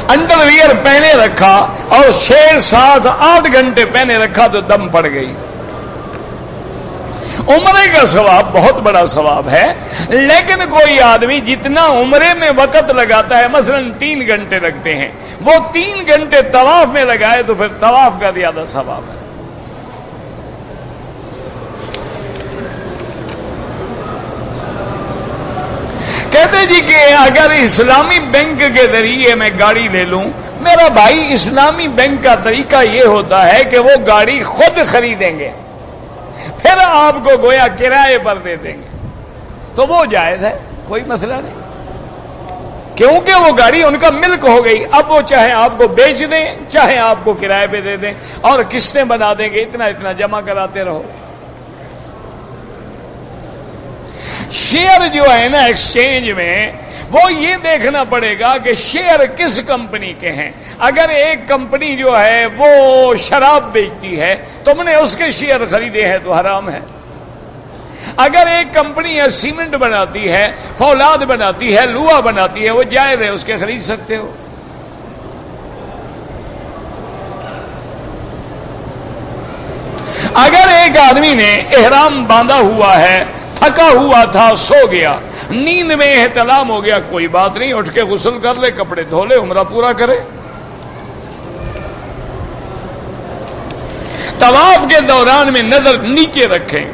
انڈر ویئر پہنے رکھا اور 6، 7، 8 گھنٹے پہنے رکھا تو دم پڑ گئی۔ عمرے کا ثواب بہت بڑا ثواب ہے، لیکن کوئی آدمی جتنا عمرے میں وقت لگاتا ہے، مثلا 3 گھنٹے لگتے ہیں، وہ 3 گھنٹے طواف میں لگائے تو پھر طواف کا زیادہ ثواب ہے۔ کہتے جی کہ اگر اسلامی بینک کے ذریعے میں گاڑی لے لوں، میرا بھائی اسلامی بینک کا طریقہ یہ ہوتا ہے کہ وہ گاڑی خود خریدیں گے، پھر آپ کو گویا کرائے پر دے دیں گے، تو وہ جائز ہے، کوئی مسئلہ نہیں، کیونکہ وہ گاڑی ان کا ملک ہو گئی۔ اب وہ چاہے آپ کو بیچ دیں، چاہے آپ کو کرائے پہ دے دیں، اور قسطیں بنا دیں گے، اتنا اتنا جمع کراتے رہو۔ شیئر جو ہے نا ایکسچینج میں، وہ یہ دیکھنا پڑے گا کہ شیئر کس کمپنی کے ہیں۔ اگر ایک کمپنی جو ہے وہ شراب بیچتی ہے، تم نے اس کے شیئر خریدے ہیں تو حرام ہے۔ اگر ایک کمپنی ہے سیمنٹ بناتی ہے، فولاد بناتی ہے، لوہا بناتی ہے، وہ جائز ہے، اس کے خرید سکتے ہو۔ اگر ایک آدمی نے احرام باندھا ہوا ہے، تھکا ہوا تھا، سو گیا، نیند میں احتلام ہو گیا، کوئی بات نہیں، اٹھ کے غسل کر لے، کپڑے دھو لے، عمرہ پورا کرے۔ طواف کے دوران میں نظر نیچے رکھیں۔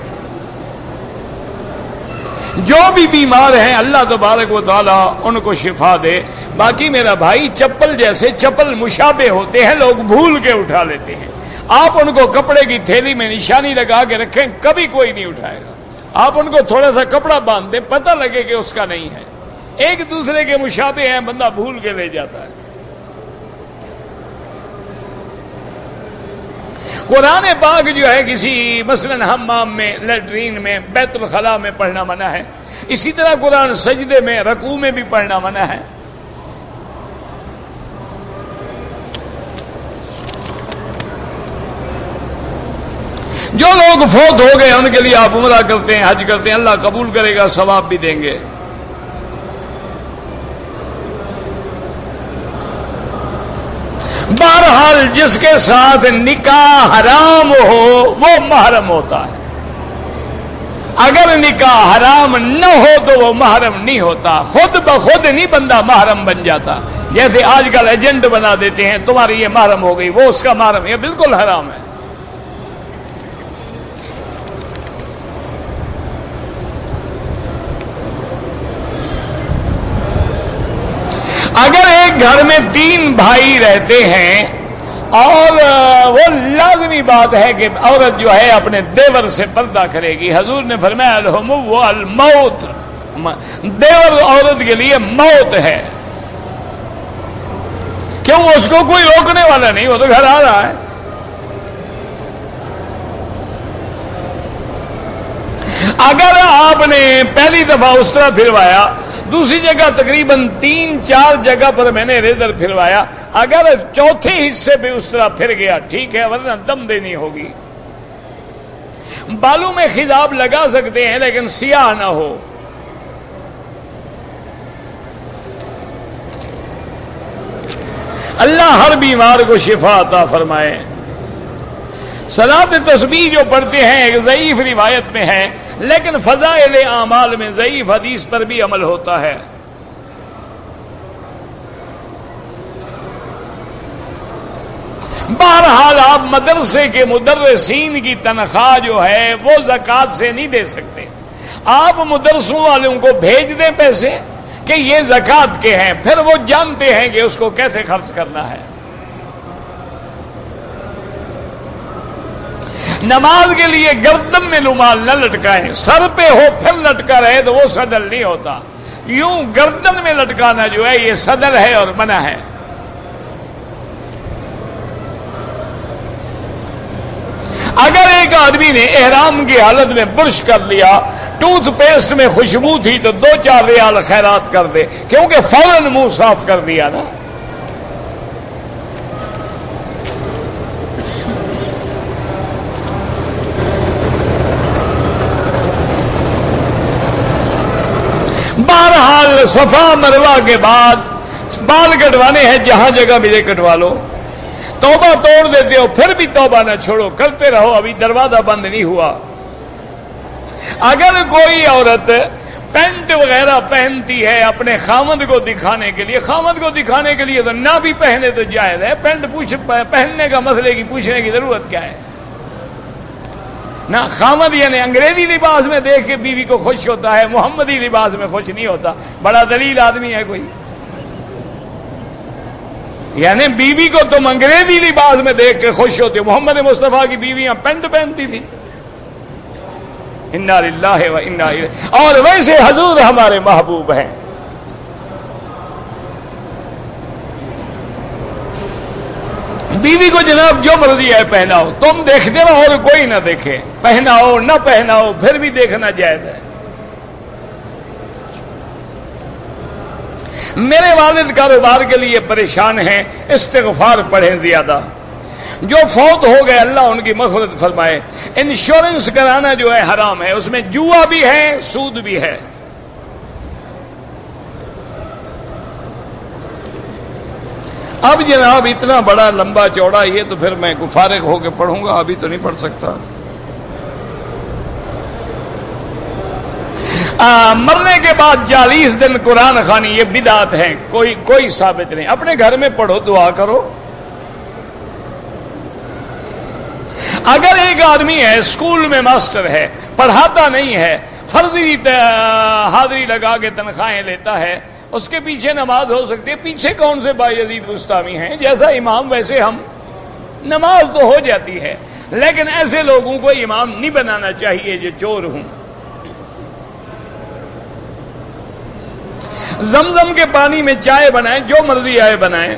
جو بھی بیمار ہیں اللہ تبارک و تعالی ان کو شفا دے۔ باقی میرا بھائی چپل جیسے چپل مشابہ ہوتے ہیں، لوگ بھول کے اٹھا لیتے ہیں۔ آپ ان کو کپڑے کی تھیلی میں نشانی لگا کے رکھیں، کبھی کوئی نہیں اٹھائے گا۔ آپ ان کو تھوڑا سا کپڑا باندھ دیں، پتہ لگے کہ اس کا نہیں ہے۔ ایک دوسرے کے مشابہ ہیں، بندہ بھول کے لے جاتا ہے۔ قرآن پاک جو ہے کسی مثلا حمام میں، لیٹرین میں، بیت الخلاء میں پڑھنا منع ہے۔ اسی طرح قرآن سجدے میں، رکوع میں بھی پڑھنا منع ہے۔ جو لوگ فوت ہو گئے ان کے لیے آپ عمرہ کرتے ہیں، حج کرتے ہیں، اللہ قبول کرے گا، ثواب بھی دیں گے۔ بہرحال جس کے ساتھ نکاح حرام ہو وہ محرم ہوتا ہے، اگر نکاح حرام نہ ہو تو وہ محرم نہیں ہوتا، خود بخود نہیں بندہ محرم بن جاتا، جیسے آج کل ایجنٹ بنا دیتے ہیں تمہاری یہ محرم ہو گئی وہ اس کا محرم، یہ بالکل حرام ہے۔ اگر ایک گھر میں 3 بھائی رہتے ہیں اور وہ لازمی بات ہے کہ عورت جو ہے اپنے دیور سے پردہ کرے گی، حضور نے فرمایا الحم الموت، دیور عورت کے لیے موت ہے، کیوں؟ اس کو کوئی روکنے والا نہیں، وہ تو گھر آ رہا ہے۔ اگر آپ نے پہلی دفعہ اس طرح پھروایا، دوسری جگہ تقریباً 3-4 جگہ پر میں نے ریزر پھروایا، اگر چوتھے حصے پہ اس طرح پھر گیا ٹھیک ہے، ورنہ دم دینی ہوگی۔ بالوں میں خضاب لگا سکتے ہیں لیکن سیاہ نہ ہو۔ اللہ ہر بیمار کو شفا عطا فرمائے۔ صلاۃ تسبیح جو پڑھتے ہیں ایک ضعیف روایت میں ہے، لیکن فضائل اعمال میں ضعیف حدیث پر بھی عمل ہوتا ہے۔ بہرحال آپ مدرسے کے مدرسین کی تنخواہ جو ہے وہ زکوٰۃ سے نہیں دے سکتے، آپ مدرسوں والوں کو بھیج دیں پیسے کہ یہ زکوٰۃ کے ہیں، پھر وہ جانتے ہیں کہ اس کو کیسے خرچ کرنا ہے۔ نماز کے لیے گردن میں رومال نہ لٹکائیں، سر پہ ہو پھر لٹکا رہے تو وہ صدر نہیں ہوتا، یوں گردن میں لٹکانا جو ہے یہ صدر ہے اور منع ہے۔ اگر ایک آدمی نے احرام کی حالت میں برش کر لیا، ٹوتھ پیسٹ میں خوشبو تھی تو 2-4 ریال خیرات کر دے، کیونکہ فوراً منہ صاف کر دیا نا۔ بہرحال صفا مروہ کے بعد بال کٹوانے ہیں، جہاں جگہ ملے کٹوا لو، توبہ توڑ دیتے ہو پھر بھی توبہ نہ چھوڑو، کرتے رہو، ابھی دروازہ بند نہیں ہوا۔ اگر کوئی عورت پینٹ وغیرہ پہنتی ہے اپنے خامد کو دکھانے کے لیے، خامد کو دکھانے کے لیے تو نہ بھی پہنے تو جائز ہے، پینٹ پہننے کا مسئلے کی پوچھنے کی ضرورت کیا ہے؟ نہ خامد یعنی انگریزی لباس میں دیکھ کے بیوی کو خوش ہوتا ہے، محمدی لباس میں خوش نہیں ہوتا، بڑا ذلیل آدمی ہے کوئی۔ یعنی بیوی کو تم انگریزی لباس میں دیکھ کے خوش ہوتے، محمد مصطفیٰ کی بیویاں پینٹ پہنتی تھی، انا للہ و انا الیہ، اور ویسے حضور ہمارے محبوب ہیں۔ بیوی کو جناب جو مرضی ہے پہناؤ، تم دیکھتے رہو اور کوئی نہ دیکھے، پہناؤ نہ پہناؤ پھر بھی دیکھنا جائز ہے۔ میرے والد کاروبار کے لیے پریشان ہیں، استغفار پڑھیں زیادہ، جو فوت ہو گئے اللہ ان کی مغفرت فرمائے۔ انشورنس کرانا جو ہے حرام ہے، اس میں جوا بھی ہے سود بھی ہے۔ اب جناب اتنا بڑا لمبا چوڑا یہ تو پھر میں فارغ ہو کے پڑھوں گا، ابھی تو نہیں پڑھ سکتا۔ مرنے کے بعد 40 دن قرآن خوانی یہ بدعت ہے، کوئی ثابت نہیں، اپنے گھر میں پڑھو، دعا کرو۔ اگر ایک آدمی ہے اسکول میں ماسٹر ہے، پڑھاتا نہیں ہے، فرضی حاضری لگا کے تنخواہیں لیتا ہے، اس کے پیچھے نماز ہو سکتی ہے۔ پیچھے کون سے بایزید بستامی ہیں، جیسا امام ویسے ہم، نماز تو ہو جاتی ہے، لیکن ایسے لوگوں کو امام نہیں بنانا چاہیے جو چور ہوں۔ زمزم کے پانی میں چائے بنائیں، جو مرضی آئے بنائیں۔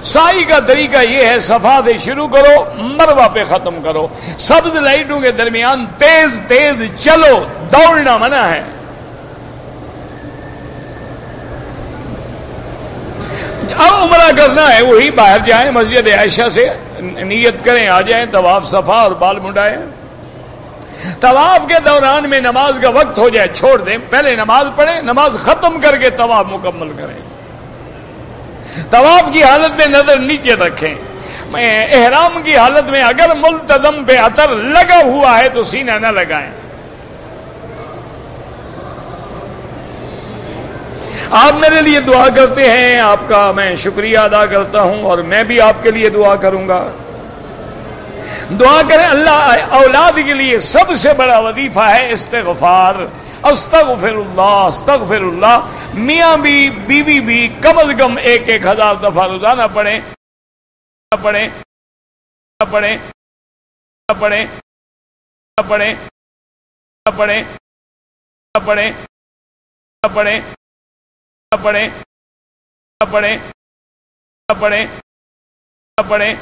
سائی کا طریقہ یہ ہے، صفا سے شروع کرو، مروہ پہ ختم کرو، سبز لائٹوں کے درمیان تیز تیز چلو، دوڑنا منع ہے۔ اب عمرہ کرنا ہے وہی باہر جائیں، مسجد عائشہ سے نیت کریں، آ جائیں، طواف صفا اور بال منڈائیں۔ طواف کے دوران میں نماز کا وقت ہو جائے چھوڑ دیں، پہلے نماز پڑھیں، نماز ختم کر کے طواف مکمل کریں۔ طواف کی حالت میں نظر نیچے رکھیں. احرام کی حالت میں اگر ملتزم پہ عطر لگا ہوا ہے تو سینہ نہ لگائیں. آپ میرے لیے دعا کرتے ہیں، آپ کا میں شکریہ ادا کرتا ہوں، اور میں بھی آپ کے لیے دعا کروں گا. دعا کریں. اللہ اولاد کے لیے سب سے بڑا وظیفہ ہے استغفار. استغفر اللہ استغفر اللہ. میاں بھی بیوی بھی کم از کم 1000 دفعہ روزانہ پڑھیں پڑھیں پڑھیں پڑھیں پڑھیں پڑھیں پڑھیں پڑھیں پڑھیں پڑھیں پڑھیں پڑھیں پڑھیں